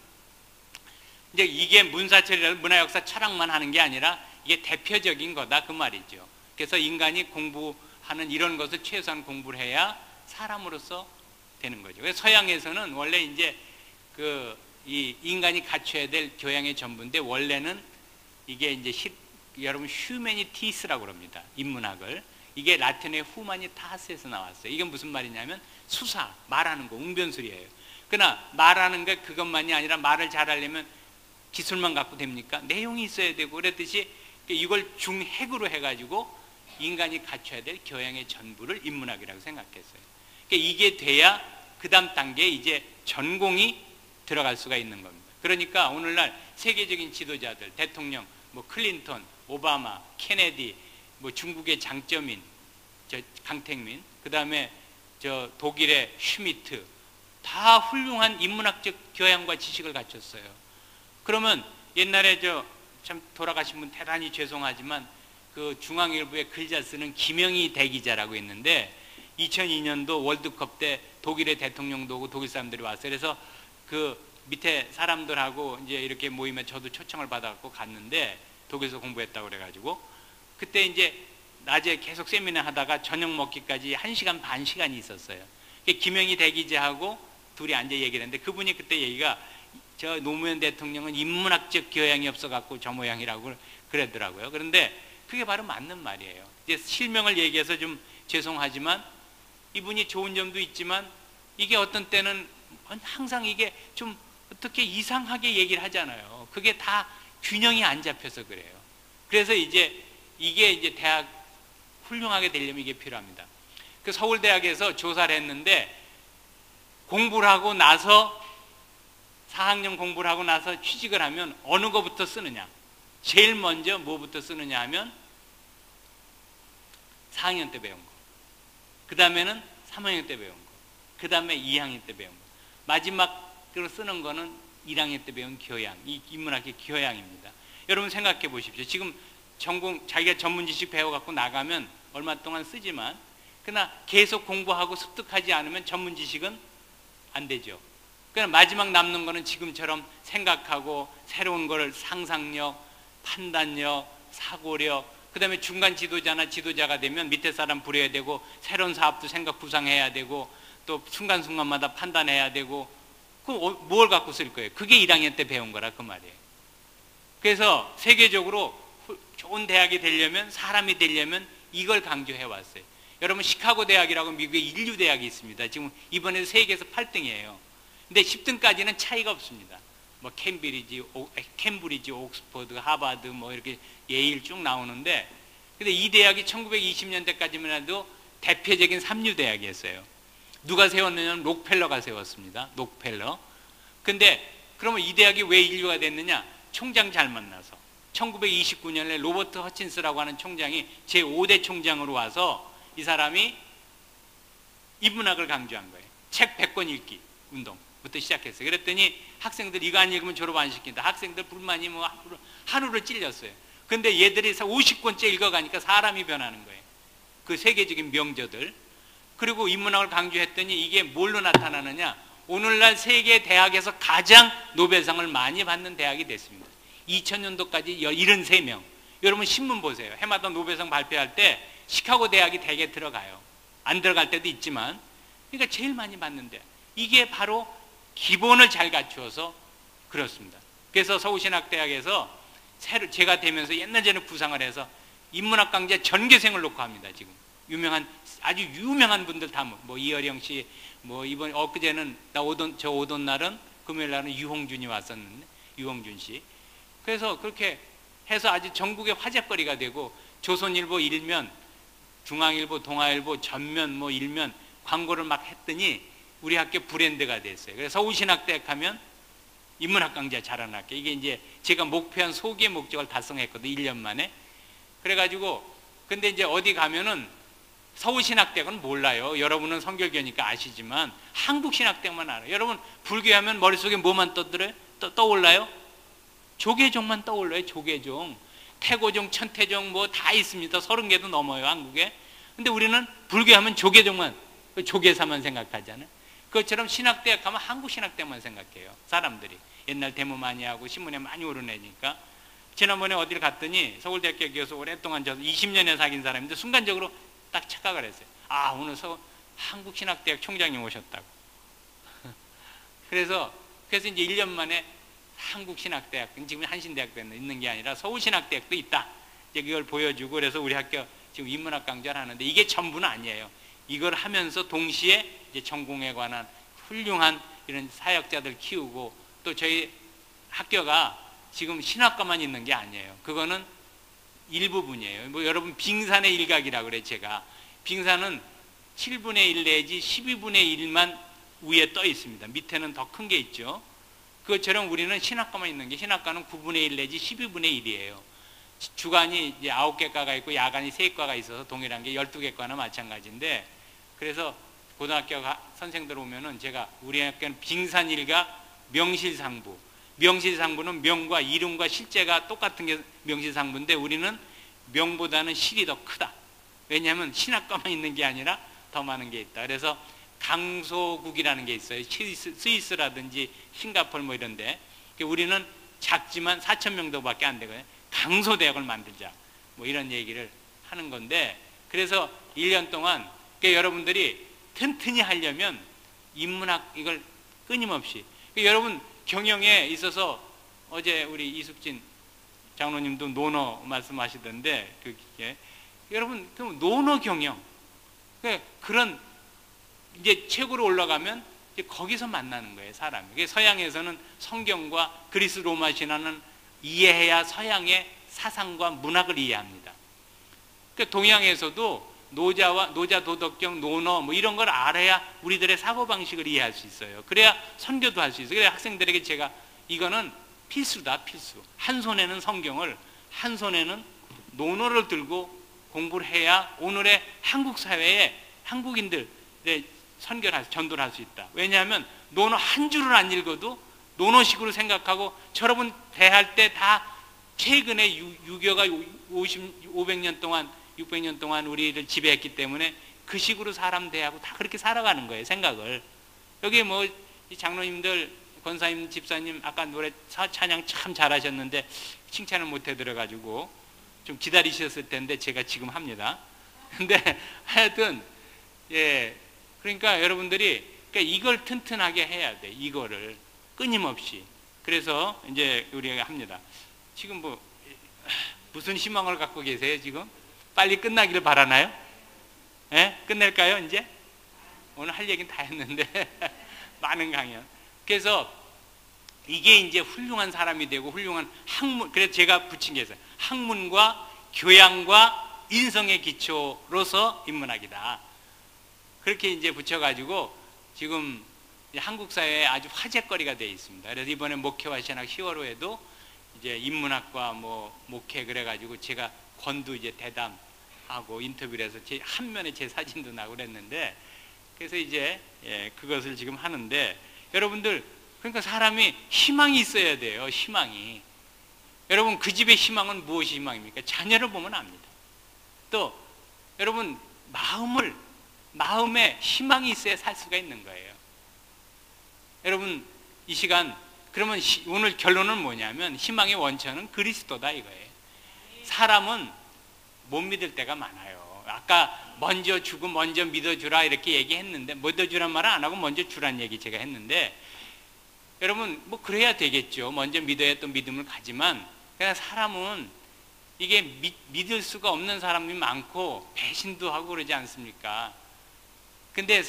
이제 이게 문사철이라는 문화역사 철학만 하는 게 아니라 이게 대표적인 거다 그 말이죠. 그래서 인간이 공부하는 이런 것을 최소한 공부를 해야 사람으로서 되는 거죠. 그래서 서양에서는 원래 이제 이 인간이 갖춰야 될 교양의 전부인데, 원래는 이게 이제 여러분 휴메니티스라고 그럽니다. 인문학을. 이게 라틴의 후마니타스에서 나왔어요. 이게 무슨 말이냐면 수사, 말하는 거, 웅변술이에요. 그러나 말하는 게 그것만이 아니라 말을 잘하려면 기술만 갖고 됩니까? 내용이 있어야 되고, 그랬듯이 이걸 중핵으로 해가지고 인간이 갖춰야 될 교양의 전부를 인문학이라고 생각했어요. 그러니까 이게 돼야 그 다음 단계에 이제 전공이 들어갈 수가 있는 겁니다. 그러니까 오늘날 세계적인 지도자들, 대통령, 뭐 클린턴, 오바마, 케네디, 뭐 중국의 장쩌민, 저 강택민, 그 다음에 저 독일의 슈미트, 다 훌륭한 인문학적 교양과 지식을 갖췄어요. 그러면 옛날에 저 참 돌아가신 분 대단히 죄송하지만 그 중앙일보에 글자 쓰는 김영희 대기자라고 있는데 2002년도 월드컵 때 독일의 대통령도 오고 독일 사람들이 왔어요. 그래서 그 밑에 사람들하고 이제 이렇게 모임에 저도 초청을 받아갖고 갔는데 독일에서 공부했다고 그래가지고 그때 이제 낮에 계속 세미나 하다가 저녁 먹기까지 1시간 반 시간이 있었어요. 김영희 대기자하고 둘이 앉아 얘기를 했는데 그분이 그때 얘기가 저 노무현 대통령은 인문학적 교양이 없어갖고 저 모양이라고 그러더라고요. 그런데 그게 바로 맞는 말이에요. 이제 실명을 얘기해서 좀 죄송하지만 이분이 좋은 점도 있지만 이게 어떤 때는 항상 이게 좀 어떻게 이상하게 얘기를 하잖아요. 그게 다 균형이 안 잡혀서 그래요. 그래서 이제 이게 이제 대학 훌륭하게 되려면 이게 필요합니다. 그 서울대학에서 조사를 했는데 공부를 하고 나서 4학년 공부를 하고 나서 취직을 하면 어느 거부터 쓰느냐, 제일 먼저 뭐부터 쓰느냐 하면 4학년 때 배운 거, 그 다음에는 3학년 때 배운 거, 그 다음에 2학년 때 배운 거, 마지막으로 쓰는 거는 1학년 때 배운 교양, 이 인문학의 교양입니다. 여러분 생각해 보십시오. 지금 전공, 자기가 전문 지식 배워갖고 나가면 얼마 동안 쓰지만 그러나 계속 공부하고 습득하지 않으면 전문 지식은 안 되죠. 그러나 마지막 남는 거는 지금처럼 생각하고 새로운 걸 상상력, 판단력, 사고력, 그 다음에 중간 지도자나 지도자가 되면 밑에 사람 부려야 되고 새로운 사업도 생각 구상해야 되고 또 순간순간마다 판단해야 되고 그 뭘 갖고 쓸 거예요? 그게 1학년 때 배운 거라 그 말이에요. 그래서 세계적으로 좋은 대학이 되려면, 사람이 되려면 이걸 강조해 왔어요. 여러분 시카고 대학이라고 미국의 인류 대학이 있습니다. 지금 이번에 세계에서 8등이에요. 근데 10등까지는 차이가 없습니다. 뭐 캠브리지, 옥스퍼드, 하버드 뭐 이렇게 예일 쭉 나오는데 근데 이 대학이 1920년대까지만 해도 대표적인 삼류 대학이었어요. 누가 세웠느냐면 록펠러가 세웠습니다. 록펠러. 근데 그러면 이 대학이 왜 인류가 됐느냐? 총장 잘 만나서 1929년에 로버트 허친스라고 하는 총장이 제5대 총장으로 와서 이 사람이 인문학을 강조한 거예요. 책 100권 읽기 운동부터 시작했어요. 그랬더니 학생들 이거 안 읽으면 졸업 안 시킨다. 학생들 불만이 뭐 하루를 찔렸어요. 근데 얘들이 50권째 읽어가니까 사람이 변하는 거예요. 그 세계적인 명저들. 그리고 인문학을 강조했더니 이게 뭘로 나타나느냐? 오늘날 세계 대학에서 가장 노벨상을 많이 받는 대학이 됐습니다. 2000년도까지 73명. 여러분 신문 보세요. 해마다 노벨상 발표할 때 시카고 대학이 대개 들어가요. 안 들어갈 때도 있지만 그러니까 제일 많이 받는데 이게 바로 기본을 잘 갖추어서 그렇습니다. 그래서 서울신학대학에서 새로 제가 되면서 옛날에는 구상을 해서 인문학 강좌 전교생을 놓고 합니다. 지금 아주 유명한 분들 다 뭐 이어령 씨, 뭐 이번 엊그제는 저 오던 날은 금요일 날은 유홍준이 왔었는데 유홍준 씨. 그래서 그렇게 해서 아주 전국의 화제거리가 되고 조선일보 일면, 중앙일보, 동아일보 전면 뭐 일면 광고를 막 했더니 우리 학교 브랜드가 됐어요. 그래서 서울신학대학 하면 인문학 강좌 잘하는 학교. 이게 이제 제가 목표한 소기의 목적을 달성했거든요. 1년 만에. 그래가지고 근데 이제 어디 가면은 서울신학대학은 몰라요. 여러분은 성결교니까 아시지만 한국신학대학만 알아요. 여러분 불교하면 머릿속에 뭐만 떠올라요? 조계종만 떠올라요. 조계종. 태고종, 천태종 뭐 다 있습니다. 30개도 넘어요. 한국에. 근데 우리는 불교하면 조계종만, 조계사만 생각하잖아요. 그것처럼 신학대학 하면 한국신학대학만 생각해요. 사람들이. 옛날 데모 많이 하고 신문에 많이 오르내니까. 지난번에 어디를 갔더니 서울대학교 교수 오랫동안 저 20년에 사귄 사람인데 순간적으로 딱 착각을 했어요. 아, 오늘 한국신학대학 총장님 오셨다고. 그래서 이제 1년 만에 한국신학대학, 지금 한신대학도 있는 게 아니라 서울신학대학도 있다. 이제 그걸 보여주고 그래서 우리 학교 지금 인문학 강좌를 하는데 이게 전부는 아니에요. 이걸 하면서 동시에 이제 전공에 관한 훌륭한 이런 사역자들 키우고 또 저희 학교가 지금 신학과만 있는 게 아니에요. 그거는 일부분이에요. 뭐 여러분 빙산의 일각이라고 그래 제가. 빙산은 7분의 1 내지 12분의 1만 위에 떠 있습니다. 밑에는 더 큰 게 있죠. 그것처럼 우리는 신학과만 있는 게 신학과는 9분의 1 내지 12분의 1이에요. 주간이 이제 9개 과가 있고 야간이 3과가 있어서 동일한 게 12개 과나 마찬가지인데, 그래서 고등학교 선생들 오면은 제가 우리 학교는 빙산일가 명실상부, 명실상부는 명과 이름과 실제가 똑같은 게 명실상부인데 우리는 명보다는 실이 더 크다. 왜냐하면 신학과만 있는 게 아니라 더 많은 게 있다. 그래서 강소국이라는 게 있어요. 스위스라든지 싱가포르 뭐 이런데, 우리는 작지만 4,000명도 밖에 안 되거든요. 강소대학을 만들자, 뭐 이런 얘기를 하는 건데, 그래서 1년 동안 여러분들이 튼튼히 하려면 인문학 이걸 끊임없이, 여러분 경영에 있어서 어제 우리 이숙진 장로님도 논어 말씀하시던데, 그게 여러분 그럼 논어 경영, 그런 이제 최고로 올라가면 이제 거기서 만나는 거예요, 사람이. 서양에서는 성경과 그리스 로마 신화는 이해해야 서양의 사상과 문학을 이해합니다. 동양에서도 노자 도덕경, 논어 뭐 이런 걸 알아야 우리들의 사고방식을 이해할 수 있어요. 그래야 선교도 할 수 있어요. 그래서 학생들에게 제가 이거는 필수다, 필수. 한 손에는 성경을, 한 손에는 논어를 들고 공부를 해야 오늘의 한국 사회에 한국인들의 선교를, 전도를 할 수 있다. 왜냐하면 논어 한 줄을 안 읽어도 논어식으로 생각하고, 여러분 대할 때 다 최근에 유교가 500년 동안 600년 동안 우리를 지배했기 때문에 그 식으로 사람 대하고 다 그렇게 살아가는 거예요, 생각을. 여기 뭐 이 장로님들, 권사님, 집사님 아까 노래 찬양 참 잘하셨는데 칭찬을 못 해드려가지고 좀 기다리셨을 텐데 제가 지금 합니다. 근데 하여튼 그러니까 여러분들이 이걸 튼튼하게 해야 돼, 이거를 끊임없이. 그래서 이제 우리가 합니다. 지금 뭐 무슨 희망을 갖고 계세요? 지금 빨리 끝나기를 바라나요? 끝낼까요? 이제 오늘 할 얘기는 다 했는데 많은 강연. 그래서 이게 이제 훌륭한 사람이 되고 훌륭한 학문, 그래서 제가 붙인 게 있어요. 학문과 교양과 인성의 기초로서 인문학이다. 그렇게 이제 붙여가지고 지금 한국 사회에 아주 화제거리가 되어 있습니다. 그래서 이번에 목회와 신학 10월호에도 이제 인문학과 뭐 목회 그래가지고 제가 권도 이제 대담하고 인터뷰를 해서 한 면에 제 사진도 나고 그랬는데, 그래서 이제 그것을 지금 하는데, 여러분들 그러니까 사람이 희망이 있어야 돼요. 희망이. 여러분 그 집의 희망은 무엇이 희망입니까? 자녀를 보면 압니다. 또 여러분 마음에 희망이 있어야 살 수가 있는 거예요. 여러분 이 시간 그러면 오늘 결론은 뭐냐면 희망의 원천은 그리스도다 이거예요. 사람은 못 믿을 때가 많아요. 아까 먼저 주고 먼저 믿어주라 이렇게 얘기했는데, 믿어주란 말은 안 하고 먼저 주란 얘기 제가 했는데, 여러분 뭐 그래야 되겠죠. 먼저 믿어야 또 믿음을 가지만, 그냥 사람은 이게 믿을 수가 없는 사람이 많고 배신도 하고 그러지 않습니까? 근데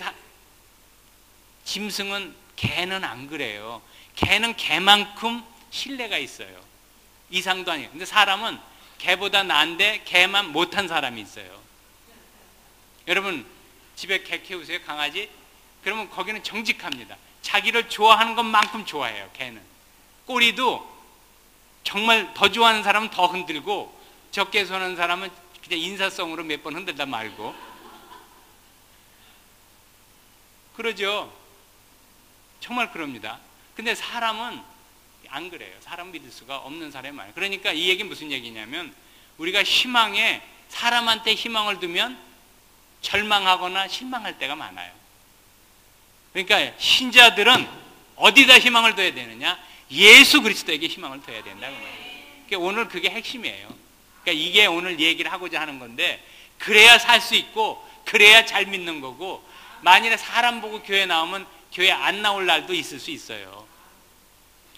짐승은, 개는 안 그래요. 개는 개만큼 신뢰가 있어요. 이상도 아니에요. 근데 사람은 개보다 나은데 개만 못한 사람이 있어요. 여러분 집에 개 키우세요? 강아지? 그러면 거기는 정직합니다. 자기를 좋아하는 것만큼 좋아해요. 개는 꼬리도 정말 더 좋아하는 사람은 더 흔들고, 적게 손하는 사람은 그냥 인사성으로 몇 번 흔들다 말고 그러죠. 정말 그럽니다. 근데 사람은 안 그래요. 사람 믿을 수가 없는 사람이 많아요. 그러니까 이 얘기는 무슨 얘기냐면, 우리가 희망에, 사람한테 희망을 두면 절망하거나 실망할 때가 많아요. 그러니까 신자들은 어디다 희망을 둬야 되느냐? 예수 그리스도에게 희망을 둬야 된다고 말해요. 그러니까 오늘 그게 핵심이에요. 그러니까 이게 오늘 얘기를 하고자 하는 건데, 그래야 살 수 있고 그래야 잘 믿는 거고, 만일에 사람 보고 교회 나오면 교회 안 나올 날도 있을 수 있어요.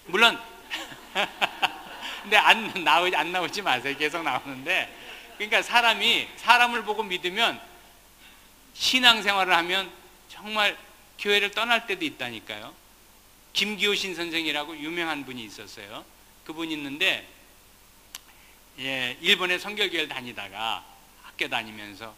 물론 근데 안 나오지 마세요. 계속 나오는데, 그러니까 사람을 보고 믿으면 신앙생활을 하면 정말 교회를 떠날 때도 있다니까요. 김기호신 선생이라고 유명한 분이 있었어요. 그분이 있는데 일본에 선교교회를 다니다가 학교 다니면서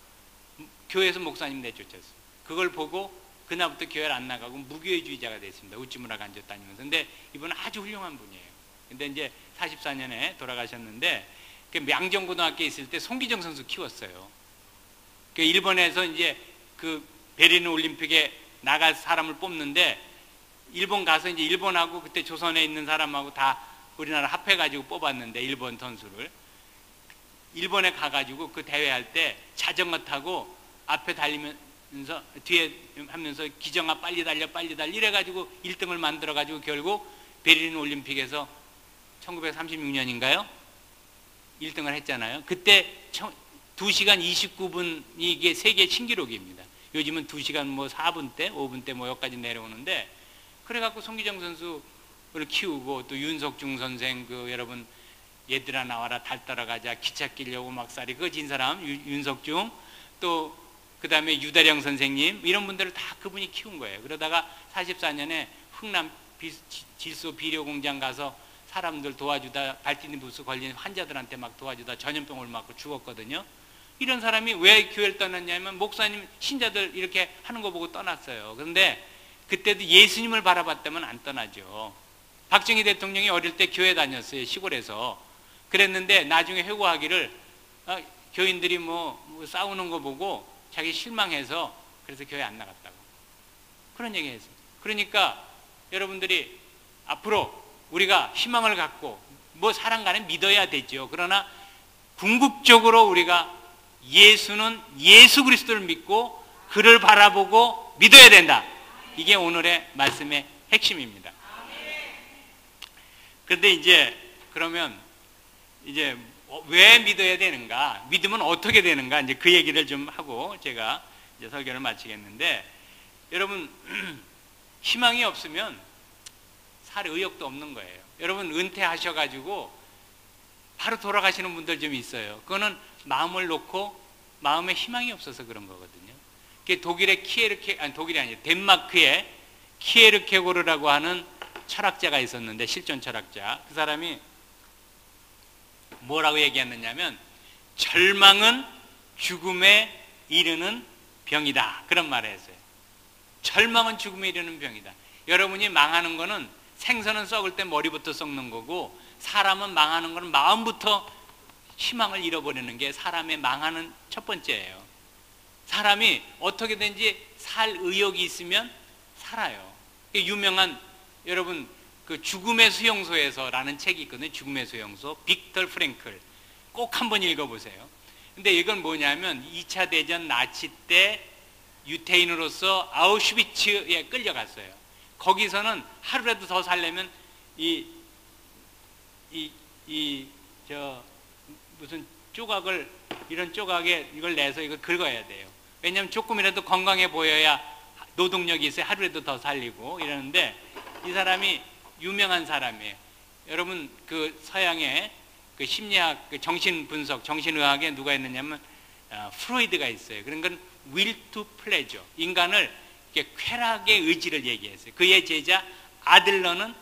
교회에서 목사님 내쫓았어요. 그걸 보고 그날부터 교회를 안 나가고 무교회주의자가 됐습니다. 우찌무라 간조 다니면서. 근데 이분은 아주 훌륭한 분이에요. 근데 이제 44년에 돌아가셨는데, 양정고등학교에 있을 때 송기정 선수 키웠어요. 일본에서 이제 그 베를린 올림픽에 나갈 사람을 뽑는데 일본 가서 이제 일본하고 그때 조선에 있는 사람하고 다 우리나라 합해가지고 뽑았는데 일본 선수를 일본에 가가지고 그 대회할 때 자전거 타고 앞에 달리면서 뒤에 하면서 기정아 빨리 달려 이래가지고 1등을 만들어가지고 결국 베를린 올림픽에서 1936년인가요? 1등을 했잖아요. 그때 2시간 29분 이게 세계 신기록입니다. 요즘은 2시간 뭐 4분대, 5분대 뭐 여기까지 내려오는데 그래갖고 송기정 선수를 키우고 또 윤석중 선생 그 여러분 얘들아 나와라 달 따라가자 기차 끼려고 막살이 그거 진 사람 윤석중 또 그 다음에 유다령 선생님 이런 분들을 다 그분이 키운 거예요. 그러다가 44년에 흥남 질소 비료 공장 가서 사람들 도와주다 발진부스 걸린 환자들한테 막 도와주다 전염병을 맞고 죽었거든요. 이런 사람이 왜 교회를 떠났냐면 목사님 신자들 이렇게 하는 거 보고 떠났어요. 그런데 그때도 예수님을 바라봤다면 안 떠나죠. 박정희 대통령이 어릴 때 교회 다녔어요. 시골에서. 그랬는데 나중에 회고하기를 교인들이 뭐 싸우는 거 보고 자기 실망해서 그래서 교회 안 나갔다고 그런 얘기 했어요. 그러니까 여러분들이 앞으로 우리가 희망을 갖고 뭐 사람 간에 믿어야 되죠. 그러나 궁극적으로 우리가 예수는 예수 그리스도를 믿고 그를 바라보고 믿어야 된다. 이게 오늘의 말씀의 핵심입니다. 그런데 이제 그러면 이제 왜 믿어야 되는가? 믿으면 어떻게 되는가? 이제 그 얘기를 좀 하고 제가 이제 설교를 마치겠는데 여러분 희망이 없으면 살 의욕도 없는 거예요. 여러분 은퇴하셔가지고 바로 돌아가시는 분들 좀 있어요. 그거는 마음을 놓고 마음에 희망이 없어서 그런 거거든요. 독일의 독일이 아니에요. 덴마크의 키에르케고르라고 하는 철학자가 있었는데 실존 철학자. 그 사람이 뭐라고 얘기했느냐면 절망은 죽음에 이르는 병이다. 그런 말을 했어요. 절망은 죽음에 이르는 병이다. 여러분이 망하는 거는 생선은 썩을 때 머리부터 썩는 거고 사람은 망하는 거는 마음부터 희망을 잃어버리는 게 사람의 망하는 첫 번째예요. 사람이 어떻게든지 살 의욕이 있으면 살아요. 유명한 여러분 그 죽음의 수용소에서라는 책이 있거든요. 죽음의 수용소. 빅터 프랭클. 꼭 한번 읽어보세요. 근데 이건 뭐냐면 2차 대전 나치 때 유태인으로서 아우슈비츠에 끌려갔어요. 거기서는 하루라도 더 살려면 무슨 조각을 이런 조각에 이걸 내서 이걸 긁어야 돼요. 왜냐하면 조금이라도 건강해 보여야 노동력이 있어야 하루라도 더 살리고 이러는데 이 사람이 유명한 사람이에요. 여러분 그 서양의 그 심리학, 그 정신분석, 정신의학에 누가 있느냐면 프로이드가 있어요. 그런 건 will to pleasure. 인간을 쾌락의 의지를 얘기했어요. 그의 제자 아들러는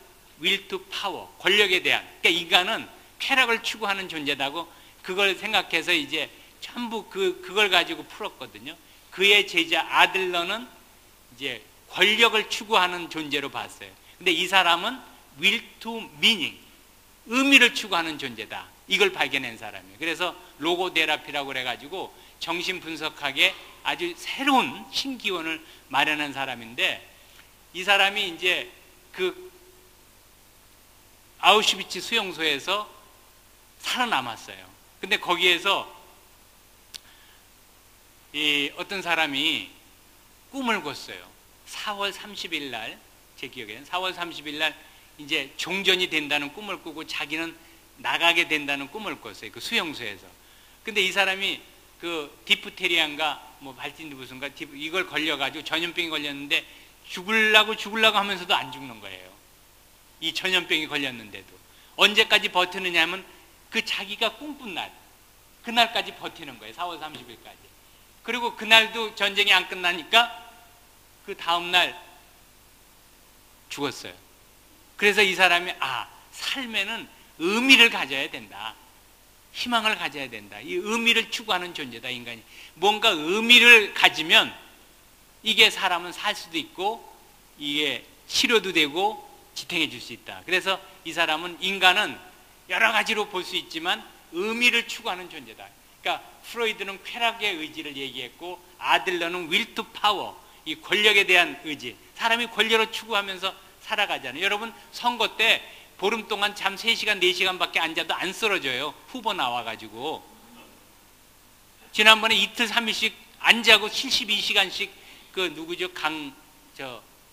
will to power. 권력에 대한. 그러니까 인간은 쾌락을 추구하는 존재다고 그걸 생각해서 이제 전부 그걸 가지고 풀었거든요. 그의 제자 아들러는 이제 권력을 추구하는 존재로 봤어요. 근데 이 사람은 will to meaning, 의미를 추구하는 존재다. 이걸 발견한 사람이에요. 그래서 로고테라피라고 그래가지고 정신분석학에 아주 새로운 신기원을 마련한 사람인데 이 사람이 이제 그 아우슈비츠 수용소에서 살아남았어요. 근데 거기에서 어떤 사람이 꿈을 꿨어요. 4월 30일 날, 제 기억에는 4월 30일 날 이제 종전이 된다는 꿈을 꾸고 자기는 나가게 된다는 꿈을 꿨어요. 그 수용소에서. 근데 이 사람이 그 디프테리아인가 뭐 발진부스인가 이걸 걸려가지고 전염병이 걸렸는데 죽으려고 하면서도 안 죽는 거예요. 이 전염병이 걸렸는데도. 언제까지 버티느냐 하면 그 자기가 꿈꾼 날, 그날까지 버티는 거예요. 4월 30일까지. 그리고 그날도 전쟁이 안 끝나니까 그 다음날 죽었어요. 그래서 이 사람이 삶에는 의미를 가져야 된다. 희망을 가져야 된다. 이 의미를 추구하는 존재다, 인간이. 뭔가 의미를 가지면 이게 사람은 살 수도 있고 이게 치료도 되고 지탱해 줄 수 있다. 그래서 이 사람은 인간은 여러 가지로 볼 수 있지만 의미를 추구하는 존재다. 그러니까 프로이드는 쾌락의 의지를 얘기했고 아들러는 will to power, 이 권력에 대한 의지. 사람이 권력을 추구하면서 살아가잖아요. 여러분 선거 때 보름 동안 잠 3시간 4시간밖에 앉아도 안 쓰러져요. 후보 나와가지고. 지난번에 이틀 3일씩 안 자고 72시간씩 그 누구죠?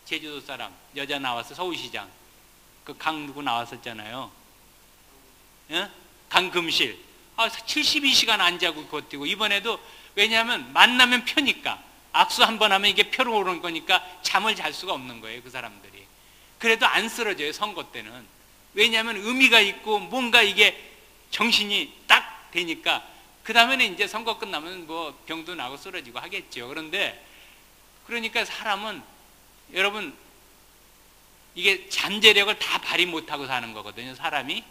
제주도 사람 여자 나와서 서울시장 그 누구 나왔었잖아요. 예? 강금실. 72시간 안 자고 버티고 이번에도 왜냐하면 만나면 표니까 악수 한 번 하면 이게 표로 오르는 거니까 잠을 잘 수가 없는 거예요. 그 사람들이. 그래도 안 쓰러져요. 선거 때는. 왜냐하면 의미가 있고 뭔가 이게 정신이 딱 되니까 그 다음에는 이제 선거 끝나면 뭐 병도 나고 쓰러지고 하겠죠. 그런데 그러니까 사람은 여러분 이게 잠재력을 다 발휘 못하고 사는 거거든요. 사람이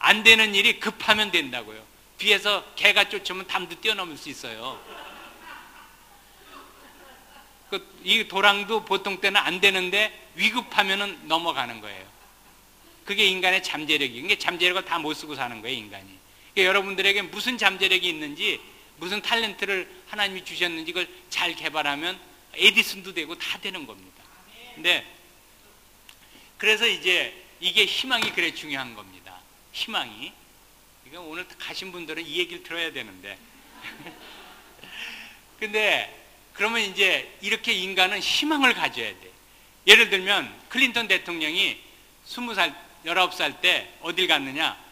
안 되는 일이 급하면 된다고요. 뒤에서 개가 쫓으면 담도 뛰어넘을 수 있어요. 이 도랑도 보통 때는 안 되는데 위급하면은 넘어가는 거예요. 그게 인간의 잠재력이. 그게 잠재력을 다 못 쓰고 사는 거예요, 인간이. 그러니까 여러분들에게 무슨 잠재력이 있는지, 무슨 탤런트를 하나님이 주셨는지 그걸 잘 개발하면 에디슨도 되고 다 되는 겁니다. 근데 그래서 이제 이게 희망이 그래 중요한 겁니다. 희망이. 그러니까 오늘 가신 분들은 이 얘기를 들어야 되는데. 근데 그러면 이제 이렇게 인간은 희망을 가져야 돼. 예를 들면 클린턴 대통령이 20살, 19살 때 어딜 갔느냐?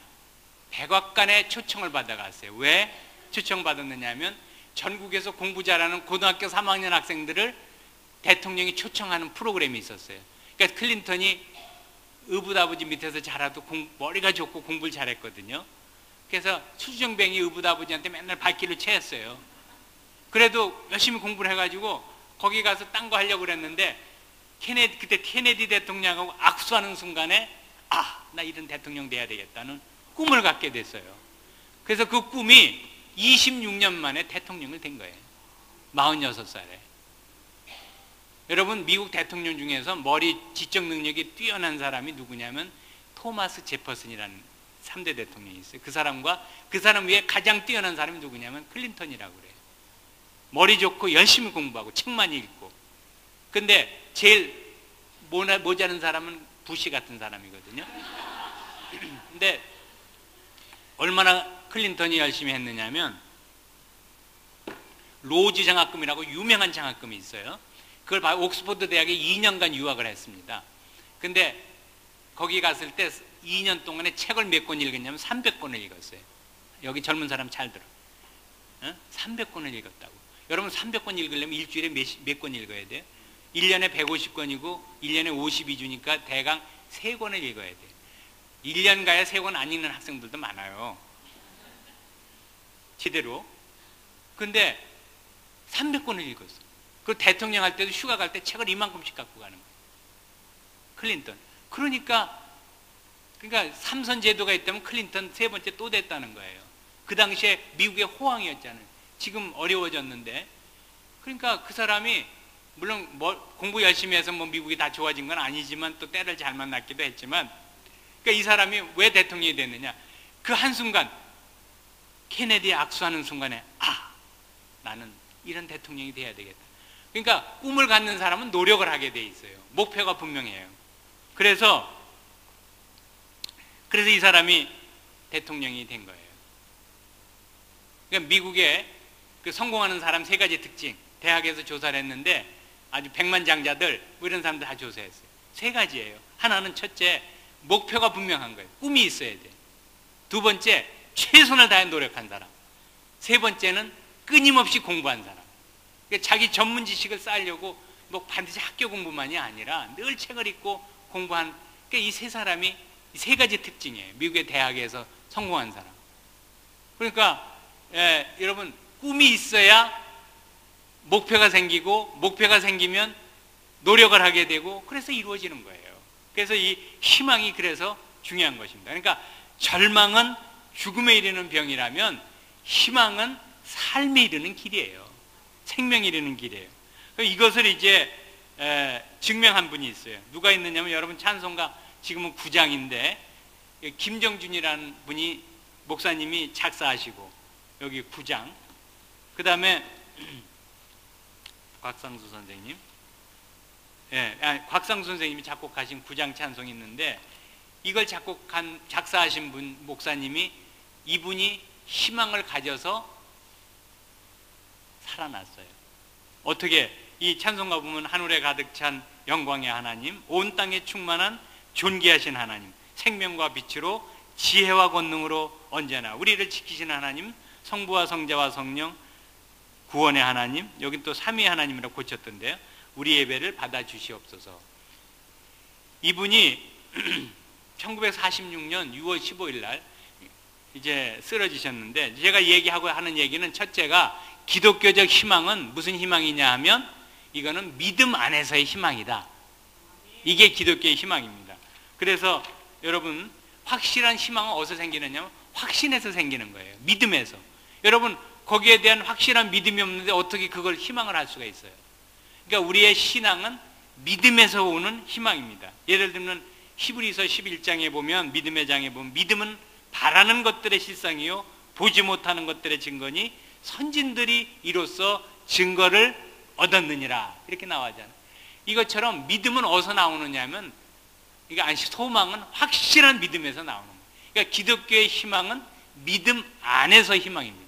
백악관에 초청을 받아갔어요. 왜 초청받았느냐 하면 전국에서 공부 잘하는 고등학교 3학년 학생들을 대통령이 초청하는 프로그램이 있었어요. 그러니까 클린턴이 의붓아버지 밑에서 자라도 머리가 좋고 공부를 잘했거든요. 그래서 수정뱅이 의붓아버지한테 맨날 발길을 채웠어요. 그래도 열심히 공부를 해가지고 거기 가서 딴 거 하려고 그랬는데 그때 케네디 대통령하고 악수하는 순간에 나 이런 대통령 돼야 되겠다는 꿈을 갖게 됐어요. 그래서 그 꿈이 26년 만에 대통령이 된 거예요. 46살에. 여러분 미국 대통령 중에서 머리 지적 능력이 뛰어난 사람이 누구냐면 토마스 제퍼슨이라는 3대 대통령이 있어요. 그 사람 위에 가장 뛰어난 사람이 누구냐면 클린턴이라고 그래요. 머리 좋고 열심히 공부하고 책 많이 읽고. 근데 제일 모자른 사람은 부시 같은 사람이거든요. 근데 얼마나 클린턴이 열심히 했느냐면 로즈 장학금이라고 유명한 장학금이 있어요. 그걸 옥스퍼드 대학에 2년간 유학을 했습니다. 근데 거기 갔을 때 2년 동안에 책을 몇 권 읽었냐면 300권을 읽었어요. 여기 젊은 사람 잘 들어. 300권을 읽었다고. 여러분 300권 읽으려면 일주일에 몇 권 읽어야 돼요? 1년에 150권이고 1년에 52주니까 대강 3권을 읽어야 돼요. 1년 가야 3권 안 읽는 학생들도 많아요. 제대로. 근데 300권을 읽었어. 그 대통령 할 때도 휴가 갈 때 책을 이만큼씩 갖고 가는 거예요. 클린턴. 그러니까 삼선 제도가 있다면 클린턴 3번째 또 됐다는 거예요. 그 당시에 미국의 호황이었잖아요. 지금 어려워졌는데. 그러니까 그 사람이 물론 공부 열심히 해서 미국이 다 좋아진 건 아니지만 또 때를 잘 만났기도 했지만 그러니까 이 사람이 왜 대통령이 됐느냐? 그 한순간 케네디 악수하는 순간에 나는 이런 대통령이 돼야 되겠다. 그러니까 꿈을 갖는 사람은 노력을 하게 돼 있어요. 목표가 분명해요. 그래서 이 사람이 대통령이 된 거예요. 그러니까 미국의 그 성공하는 사람 3가지 특징, 대학에서 조사를 했는데 아주 백만장자들 이런 사람들 다 조사했어요. 3가지예요. 하나는 첫째, 목표가 분명한 거예요. 꿈이 있어야 돼. 2번째, 최선을 다해 노력한 사람. 3번째는 끊임없이 공부한 사람. 그러니까 자기 전문 지식을 쌓으려고 반드시 학교 공부만이 아니라 늘 책을 읽고 공부한. 그러니까 이 3사람이 이 3가지 특징이에요. 미국의 대학에서 성공한 사람. 그러니까 여러분 꿈이 있어야 목표가 생기고 목표가 생기면 노력을 하게 되고 그래서 이루어지는 거예요. 그래서 이 희망이 그래서 중요한 것입니다. 그러니까 절망은 죽음에 이르는 병이라면 희망은 삶에 이르는 길이에요. 생명에 이르는 길이에요. 이것을 이제 증명한 분이 있어요. 누가 있느냐면 여러분 찬송가 지금은 9장인데 김정준이라는 분이 목사님이 작사하시고 여기 9장, 그 다음에 곽상수 선생님, 곽상수 선생님이 작곡하신 9장 찬송이 있는데, 이걸 작사하신 분, 목사님이, 이분이 희망을 가져서 살아났어요. 어떻게? 이 찬송가 보면 하늘에 가득 찬 영광의 하나님, 온 땅에 충만한 존귀하신 하나님, 생명과 빛으로 지혜와 권능으로 언제나 우리를 지키시는 하나님, 성부와 성자와 성령 구원의 하나님, 여긴 또 삼위 하나님이라고 고쳤던데요. 우리 예배를 받아주시옵소서. 이분이 1946년 6월 15일 날 이제 쓰러지셨는데, 제가 얘기하고 하는 얘기는, 첫째가 기독교적 희망은 무슨 희망이냐 하면, 이거는 믿음 안에서의 희망이다. 이게 기독교의 희망입니다. 그래서 여러분, 확실한 희망은 어디서 생기느냐면 확신에서 생기는 거예요. 믿음에서. 여러분, 거기에 대한 확실한 믿음이 없는데 어떻게 그걸 희망을 할 수가 있어요? 그러니까 우리의 신앙은 믿음에서 오는 희망입니다. 예를 들면 히브리서 11장에 보면, 믿음의 장에 보면, 믿음은 바라는 것들의 실상이요 보지 못하는 것들의 증거니 선진들이 이로써 증거를 얻었느니라, 이렇게 나와잖아요. 이것처럼 믿음은 어디서 나오느냐면, 이게 소망은 확실한 믿음에서 나오는 거예요. 그러니까 기독교의 희망은 믿음 안에서 희망입니다.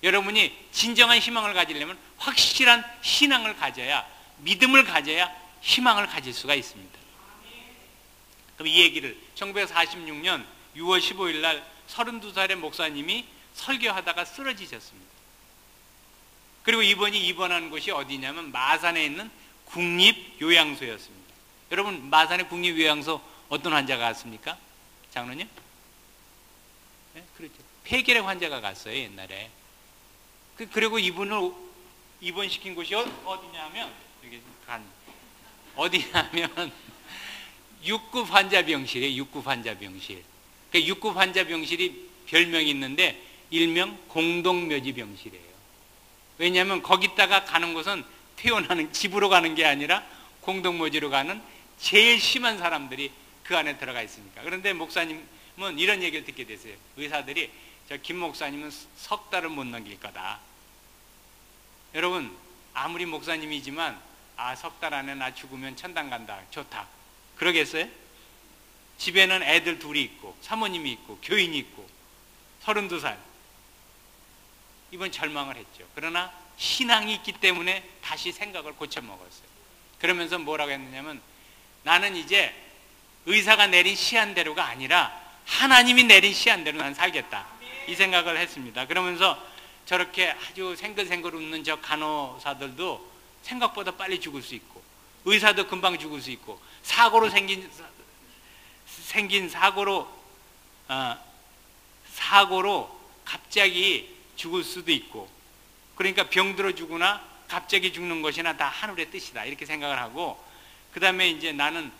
여러분이 진정한 희망을 가지려면 확실한 신앙을 가져야, 믿음을 가져야 희망을 가질 수가 있습니다. 그럼 이 얘기를 1946년 6월 15일 날 32살의 목사님이 설교하다가 쓰러지셨습니다. 그리고 이번이 입원한 곳이 어디냐면 마산에 있는 국립요양소였습니다. 여러분, 마산의 국립요양소 어떤 환자가 갔습니까? 장로님? 네? 그렇죠. 폐결핵 환자가 갔어요, 옛날에. 그리고 이분을 입원시킨 곳이 어디냐면, 어디냐면 6급 환자병실이에요. 6급 환자병실. 그러니까 6급 환자병실이 별명이 있는데 일명 공동묘지병실이에요. 왜냐하면 거기다가 가는 곳은 퇴원하는, 집으로 가는 게 아니라 공동묘지로 가는 제일 심한 사람들이 그 안에 들어가 있으니까. 그런데 목사님은 이런 얘기를 듣게 됐어요. 의사들이, 저 김 목사님은 석 달은 못 넘길 거다. 여러분, 아무리 목사님이지만, 석 달 안에 나 죽으면 천당 간다, 좋다, 그러겠어요? 집에는 애들 둘이 있고 사모님이 있고 교인이 있고 32살. 이번 절망을 했죠. 그러나 신앙이 있기 때문에 다시 생각을 고쳐먹었어요. 그러면서 뭐라고 했느냐면, 나는 이제 의사가 내린 시한대로가 아니라 하나님이 내린 시한대로 난 살겠다, 이 생각을 했습니다. 그러면서 저렇게 아주 생글생글 웃는 저 간호사들도 생각보다 빨리 죽을 수 있고, 의사도 금방 죽을 수 있고, 사고로 사고로 갑자기 죽을 수도 있고, 그러니까 병들어 죽거나 갑자기 죽는 것이나 다 하늘의 뜻이다, 이렇게 생각을 하고, 그 다음에 이제 나는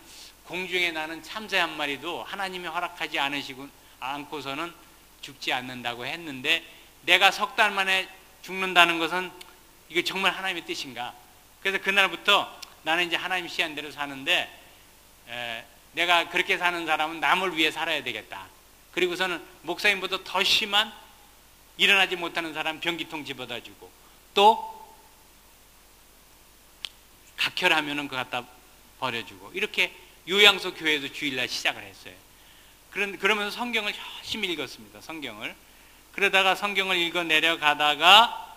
공중에 나는 참새 한 마리도 하나님이 허락하지 않고서는 죽지 않는다고 했는데, 내가 석 달 만에 죽는다는 것은 이게 정말 하나님의 뜻인가? 그래서 그날부터 나는 이제 하나님 시한대로 사는데, 내가 그렇게 사는 사람은 남을 위해 살아야 되겠다. 그리고서는 목사님보다 더 심한, 일어나지 못하는 사람 변기통 집어다 주고, 또 각혈하면은 그거 갖다 버려주고, 이렇게 요양소 교회에서 주일날 시작을 했어요. 그러면서 성경을 열심히 읽었습니다. 성경을. 그러다가 성경을 읽어 내려가다가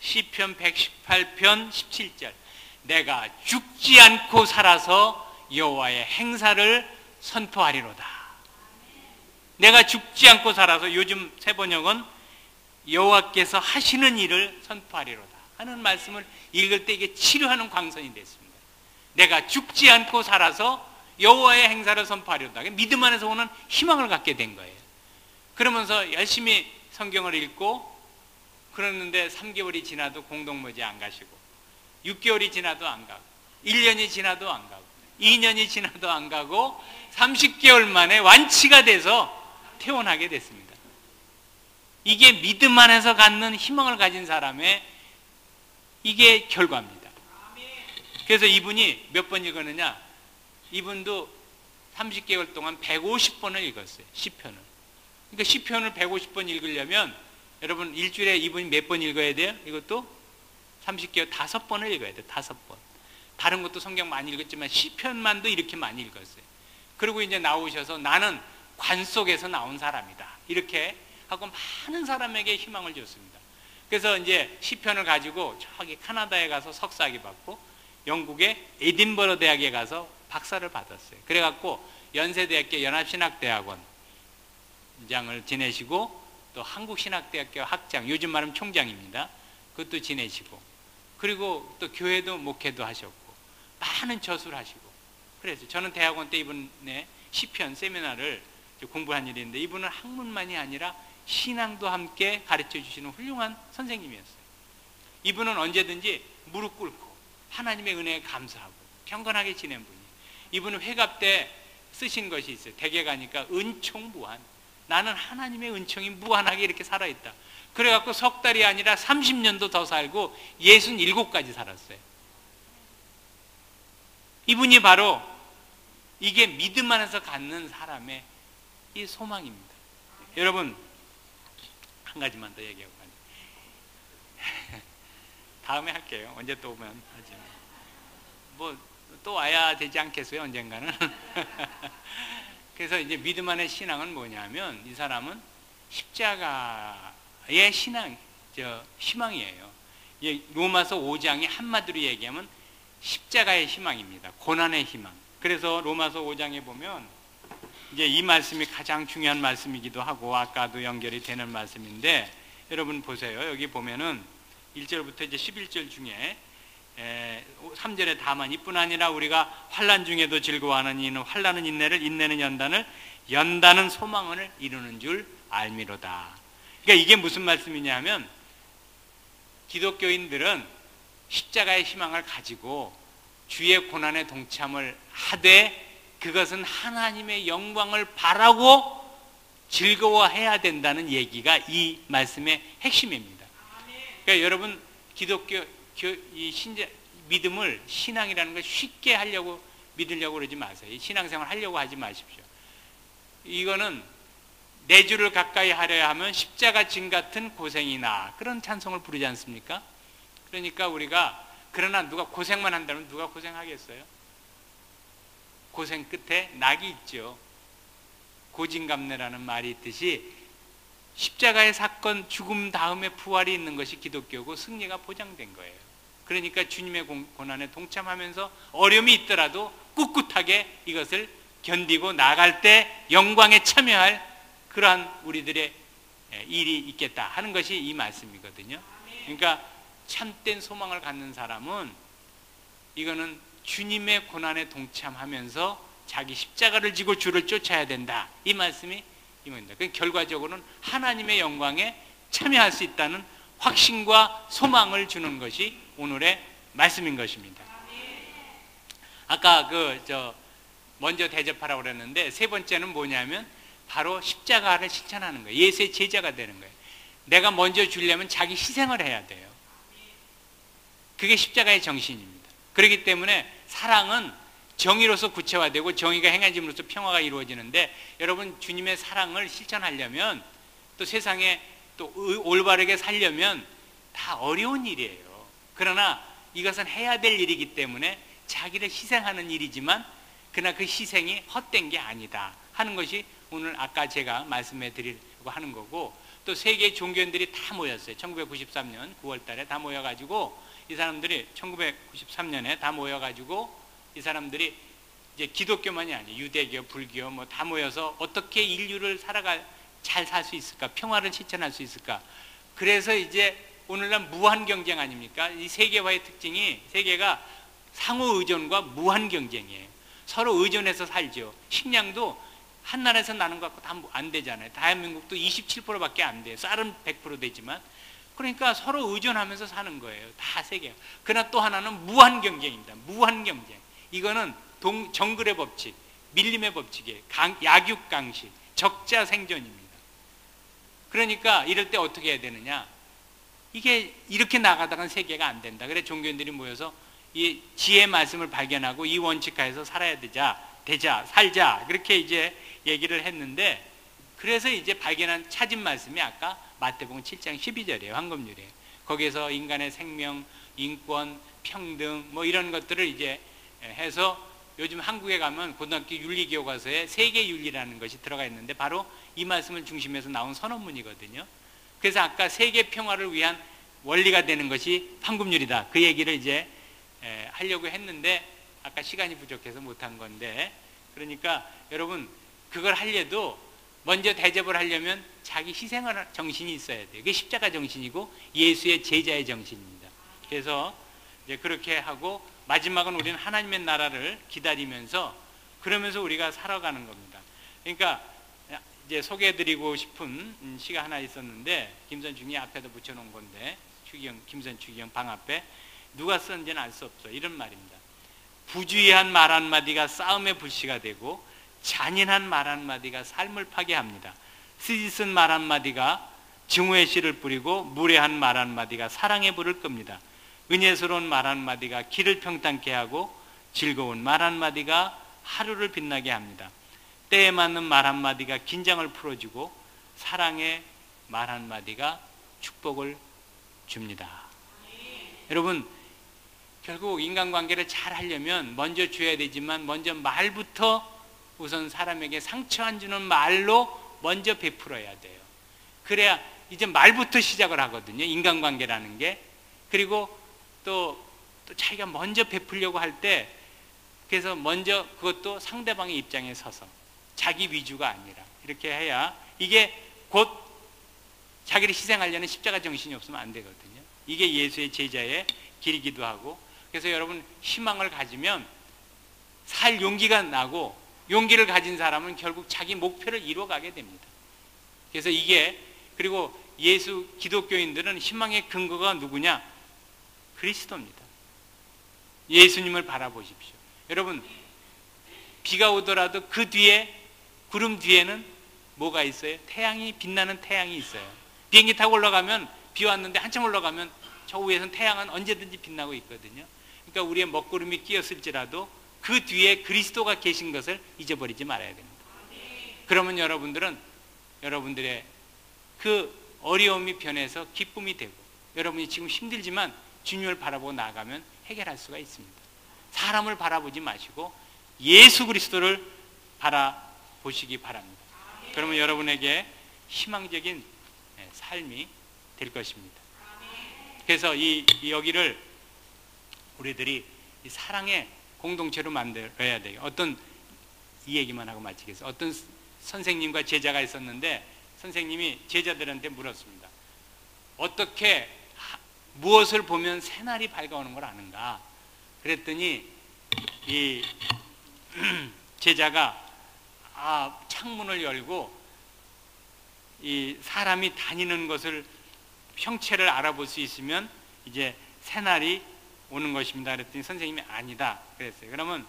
시편 118편 17절, 내가 죽지 않고 살아서 여호와의 행사를 선포하리로다. 내가 죽지 않고 살아서, 요즘 새번역은 여호와께서 하시는 일을 선포하리로다 하는 말씀을 읽을 때 이게 치료하는 광선이 됐습니다. 내가 죽지 않고 살아서 여호와의 행사를 선포하리로다. 믿음 안에서 오는 희망을 갖게 된 거예요. 그러면서 열심히 성경을 읽고 그러는데 3개월이 지나도 공동묘지 안 가시고, 6개월이 지나도 안 가고, 1년이 지나도 안 가고, 2년이 지나도 안 가고, 30개월 만에 완치가 돼서 퇴원하게 됐습니다. 이게 믿음 안에서 갖는 희망을 가진 사람의 이게 결과입니다. 그래서 이분이 몇 번 읽었느냐, 이분도 30개월 동안 150번을 읽었어요. 시편을. 그러니까 시편을 150번 읽으려면 여러분 일주일에 이분이 몇 번 읽어야 돼요? 이것도 30개월 5번을 읽어야 돼요. 5번. 다른 것도 성경 많이 읽었지만 시편만도 이렇게 많이 읽었어요. 그리고 이제 나오셔서 나는 관 속에서 나온 사람이다. 이렇게 하고 많은 사람에게 희망을 줬습니다. 그래서 이제 시편을 가지고 저기 캐나다에 가서 석사학위 받고 영국의 에딘버러 대학에 가서 박사를 받았어요. 그래갖고 연세대학교 연합신학대학원 장을 지내시고 또 한국신학대학교 학장, 요즘 말하면 총장입니다. 그것도 지내시고 그리고 또 교회도 목회도 하셨고 많은 저수를 하시고 그래서 저는 대학원 때 이분의 시편 세미나를 공부한 일이 있는데 이분은 학문만이 아니라 신앙도 함께 가르쳐 주시는 훌륭한 선생님이었어요. 이분은 언제든지 무릎 꿇고 하나님의 은혜에 감사하고 경건하게 지낸 분이에요. 이분은 회갑 때 쓰신 것이 있어요. 댁에 가니까 은총 무한. 나는 하나님의 은총이 무한하게 이렇게 살아있다. 그래갖고 석 달이 아니라 30년도 더 살고 67까지 살았어요. 이분이 바로 이게 믿음 안에서 갖는 사람의 이 소망입니다. 여러분 한 가지만 더 얘기하고 가죠. 다음에 할게요. 언제 또 오면 하죠. 뭐 또 와야 되지 않겠어요? 언젠가는. 그래서 이제 믿음 안의 신앙은 뭐냐면 이 사람은 십자가의 희망이에요. 로마서 5장이 한마디로 얘기하면 십자가의 희망입니다. 고난의 희망. 그래서 로마서 5장에 보면 이제 이 말씀이 가장 중요한 말씀이기도 하고 아까도 연결이 되는 말씀인데 여러분 보세요. 여기 보면은 1절부터 이제 11절 중에 3절에 다만 이뿐 아니라 우리가 환난 중에도 즐거워하는 이는 환난은 인내를, 인내는 연단을, 연단은 소망을 이루는 줄 알미로다. 그러니까 이게 무슨 말씀이냐면 기독교인들은 십자가의 희망을 가지고 주의 고난에 동참을 하되 그것은 하나님의 영광을 바라고 즐거워해야 된다는 얘기가 이 말씀의 핵심입니다. 그러니까 여러분 기독교 이 믿음을 신앙이라는 걸 쉽게 하려고 믿으려고 그러지 마세요. 신앙생활 하려고 하지 마십시오. 이거는 내 주를 가까이 하려야 하면 십자가 진 같은 고생이나 그런 찬송을 부르지 않습니까? 그러니까 우리가 그러나 누가 고생만 한다면 누가 고생하겠어요? 고생 끝에 낙이 있죠. 고진감래라는 말이 있듯이 십자가의 사건 죽음 다음에 부활이 있는 것이 기독교고 승리가 보장된 거예요. 그러니까 주님의 고난에 동참하면서 어려움이 있더라도 꿋꿋하게 이것을 견디고 나갈 때 영광에 참여할 그러한 우리들의 일이 있겠다 하는 것이 이 말씀이거든요. 그러니까 참된 소망을 갖는 사람은 이거는 주님의 고난에 동참하면서 자기 십자가를 지고 주를 쫓아야 된다. 이 말씀이 이겁니다. 결과적으로는 하나님의 영광에 참여할 수 있다는 확신과 소망을 주는 것이 오늘의 말씀인 것입니다. 아까 먼저 대접하라고 그랬는데 세 번째는 뭐냐면 바로 십자가를 실천하는 거예요. 예수의 제자가 되는 거예요. 내가 먼저 주려면 자기 희생을 해야 돼요. 그게 십자가의 정신입니다. 그렇기 때문에 사랑은 정의로서 구체화되고 정의가 행해짐으로써 평화가 이루어지는데 여러분 주님의 사랑을 실천하려면 또 세상에 또 올바르게 살려면 다 어려운 일이에요. 그러나 이것은 해야 될 일이기 때문에 자기를 희생하는 일이지만 그러나 그 희생이 헛된 게 아니다 하는 것이 오늘 아까 제가 말씀해 드리려고 하는 거고 또 세계 종교인들이 다 모였어요. 1993년 9월 달에 다 모여가지고 이 사람들이 1993년에 다 모여가지고 이 사람들이 이제 기독교만이 아니에요. 유대교, 불교 뭐 다 모여서 어떻게 인류를 잘 살 수 있을까? 평화를 실천할 수 있을까? 그래서 이제 오늘날 무한 경쟁 아닙니까? 이 세계화의 특징이 세계가 상호 의존과 무한 경쟁이에요. 서로 의존해서 살죠. 식량도 한 나라에서 나는 것 갖고 다 안 되잖아요. 대한민국도 27%밖에 안 돼요. 쌀은 100% 되지만 그러니까 서로 의존하면서 사는 거예요. 다 세계가. 그러나 또 하나는 무한 경쟁입니다. 무한 경쟁. 이거는 정글의 법칙, 밀림의 법칙이에요. 약육강식, 적자 생존입니다. 그러니까 이럴 때 어떻게 해야 되느냐? 이게 이렇게 나가다간 세계가 안 된다. 그래 종교인들이 모여서 이 지혜의 말씀을 발견하고 이 원칙하에서 살아야 살자 그렇게 이제 얘기를 했는데 그래서 이제 찾은 말씀이 아까 마태복음 7장 12절이에요. 황금률이에요. 거기에서 인간의 생명, 인권, 평등 뭐 이런 것들을 이제 해서 요즘 한국에 가면 고등학교 윤리교과서에 세계윤리라는 것이 들어가 있는데 바로 이 말씀을 중심해서 나온 선언문이거든요. 그래서 아까 세계 평화를 위한 원리가 되는 것이 황금률이다. 그 얘기를 이제 하려고 했는데 아까 시간이 부족해서 못한 건데, 그러니까 여러분 그걸 하려도 먼저 대접을 하려면 자기 희생을 정신이 있어야 돼요. 그게 십자가 정신이고 예수의 제자의 정신입니다. 그래서 이제 그렇게 하고 마지막은 우리는 하나님의 나라를 기다리면서 그러면서 우리가 살아가는 겁니다. 그러니까 이제 소개해드리고 싶은 시가 하나 있었는데 김선중이 앞에다 붙여놓은 건데 김선중이 방 앞에 누가 썼는지는 알 수 없어. 이런 말입니다. 부주의한 말 한마디가 싸움의 불씨가 되고 잔인한 말 한마디가 삶을 파괴합니다. 쓰디쓴 말 한마디가 증오의 씨를 뿌리고 무례한 말 한마디가 사랑의 불을 끕니다. 은혜스러운 말 한마디가 길을 평탄케 하고 즐거운 말 한마디가 하루를 빛나게 합니다. 때에 맞는 말 한마디가 긴장을 풀어주고 사랑의 말 한마디가 축복을 줍니다. 여러분 결국 인간관계를 잘 하려면 먼저 줘야 되지만 먼저 말부터 우선 사람에게 상처 안 주는 말로 먼저 베풀어야 돼요. 그래야 이제 말부터 시작을 하거든요. 인간관계라는 게. 그리고 또 자기가 먼저 베풀려고 할 때 그래서 먼저 그것도 상대방의 입장에 서서 자기 위주가 아니라 이렇게 해야 이게 곧 자기를 희생하려는 십자가 정신이 없으면 안 되거든요. 이게 예수의 제자의 길이기도 하고, 그래서 여러분 희망을 가지면 살 용기가 나고 용기를 가진 사람은 결국 자기 목표를 이루어가게 됩니다. 그래서 이게, 그리고 기독교인들은 희망의 근거가 누구냐? 그리스도입니다. 예수님을 바라보십시오. 여러분 비가 오더라도 그 뒤에 구름 뒤에는 뭐가 있어요? 빛나는 태양이 있어요. 비행기 타고 올라가면 비 왔는데 한참 올라가면 저 위에서는 태양은 언제든지 빛나고 있거든요. 그러니까 우리의 먹구름이 끼었을지라도 그 뒤에 그리스도가 계신 것을 잊어버리지 말아야 됩니다. 그러면 여러분들의 그 어려움이 변해서 기쁨이 되고, 여러분이 지금 힘들지만 주님을 바라보고 나아가면 해결할 수가 있습니다. 사람을 바라보지 마시고 예수 그리스도를 바라보시기 바랍니다. 그러면 여러분에게 희망적인 삶이 될 것입니다. 그래서 여기를 우리들이 이 사랑의 공동체로 만들어야 돼요. 이 얘기만 하고 마치겠습니다. 어떤 선생님과 제자가 있었는데 선생님이 제자들한테 물었습니다. 무엇을 보면 새날이 밝아오는 걸 아는가? 그랬더니 이 제자가 창문을 열고 이 사람이 다니는 것을 형체를 알아볼 수 있으면 이제 새날이 오는 것입니다. 그랬더니 선생님이 아니다 그랬어요. 그러면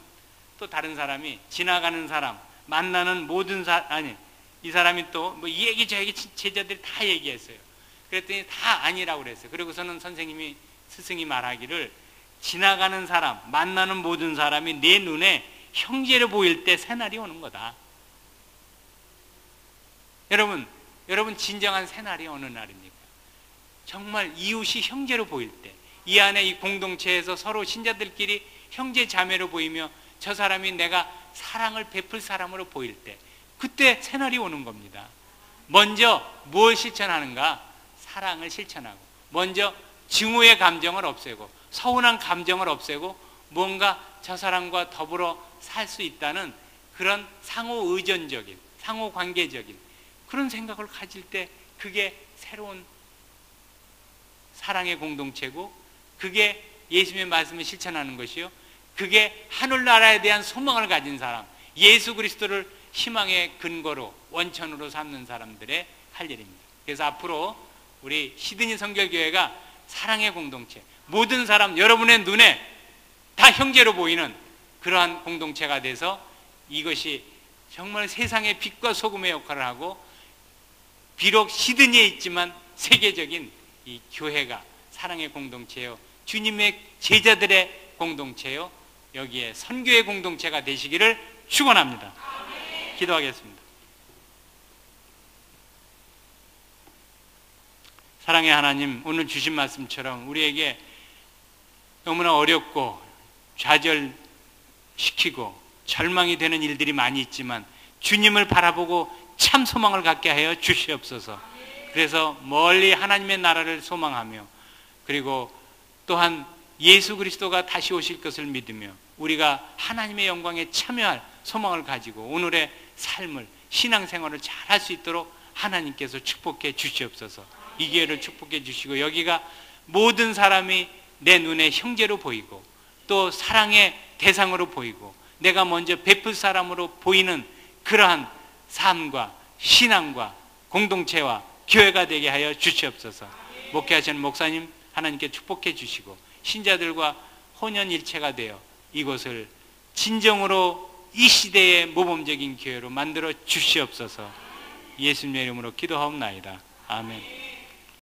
또 다른 사람이 지나가는 사람, 만나는 모든 이 사람이 또 뭐 이 얘기 저 얘기 제자들이 다 얘기했어요. 그랬더니 다 아니라고 그랬어요. 그리고서는 스승이 말하기를 지나가는 사람, 만나는 모든 사람이 내 눈에 형제로 보일 때 새날이 오는 거다. 여러분 진정한 새날이 어느 날입니까? 정말 이웃이 형제로 보일 때, 이 안에 이 공동체에서 서로 신자들끼리 형제 자매로 보이며 저 사람이 내가 사랑을 베풀 사람으로 보일 때, 그때 새날이 오는 겁니다. 먼저 뭘 실천하는가? 사랑을 실천하고, 먼저 증오의 감정을 없애고 서운한 감정을 없애고 뭔가 저 사람과 더불어 살 수 있다는 그런 상호 의존적인, 상호 관계적인 그런 생각을 가질 때 그게 새로운 사랑의 공동체고, 그게 예수님의 말씀을 실천하는 것이요, 그게 하늘나라에 대한 소망을 가진 사람, 예수 그리스도를 희망의 근거로 원천으로 삼는 사람들의 할 일입니다. 그래서 앞으로 우리 시드니 선결교회가 사랑의 공동체, 모든 사람 여러분의 눈에 다 형제로 보이는 그러한 공동체가 돼서 이것이 정말 세상의 빛과 소금의 역할을 하고, 비록 시드니에 있지만 세계적인 이 교회가 사랑의 공동체요, 주님의 제자들의 공동체요, 여기에 선교의 공동체가 되시기를 축원합니다. 기도하겠습니다. 사랑의 하나님, 오늘 주신 말씀처럼 우리에게 너무나 어렵고 좌절시키고 절망이 되는 일들이 많이 있지만 주님을 바라보고 참 소망을 갖게 하여 주시옵소서. 그래서 멀리 하나님의 나라를 소망하며, 그리고 또한 예수 그리스도가 다시 오실 것을 믿으며 우리가 하나님의 영광에 참여할 소망을 가지고 오늘의 삶을, 신앙생활을 잘 할 수 있도록 하나님께서 축복해 주시옵소서. 이 기회를 축복해 주시고, 여기가 모든 사람이 내 눈에 형제로 보이고 또 사랑의 대상으로 보이고 내가 먼저 베풀 사람으로 보이는 그러한 삶과 신앙과 공동체와 교회가 되게 하여 주시옵소서. 목회하시는 목사님 하나님께 축복해 주시고 신자들과 혼연일체가 되어 이곳을 진정으로 이 시대의 모범적인 교회로 만들어 주시옵소서. 예수님의 이름으로 기도하옵나이다. 아멘.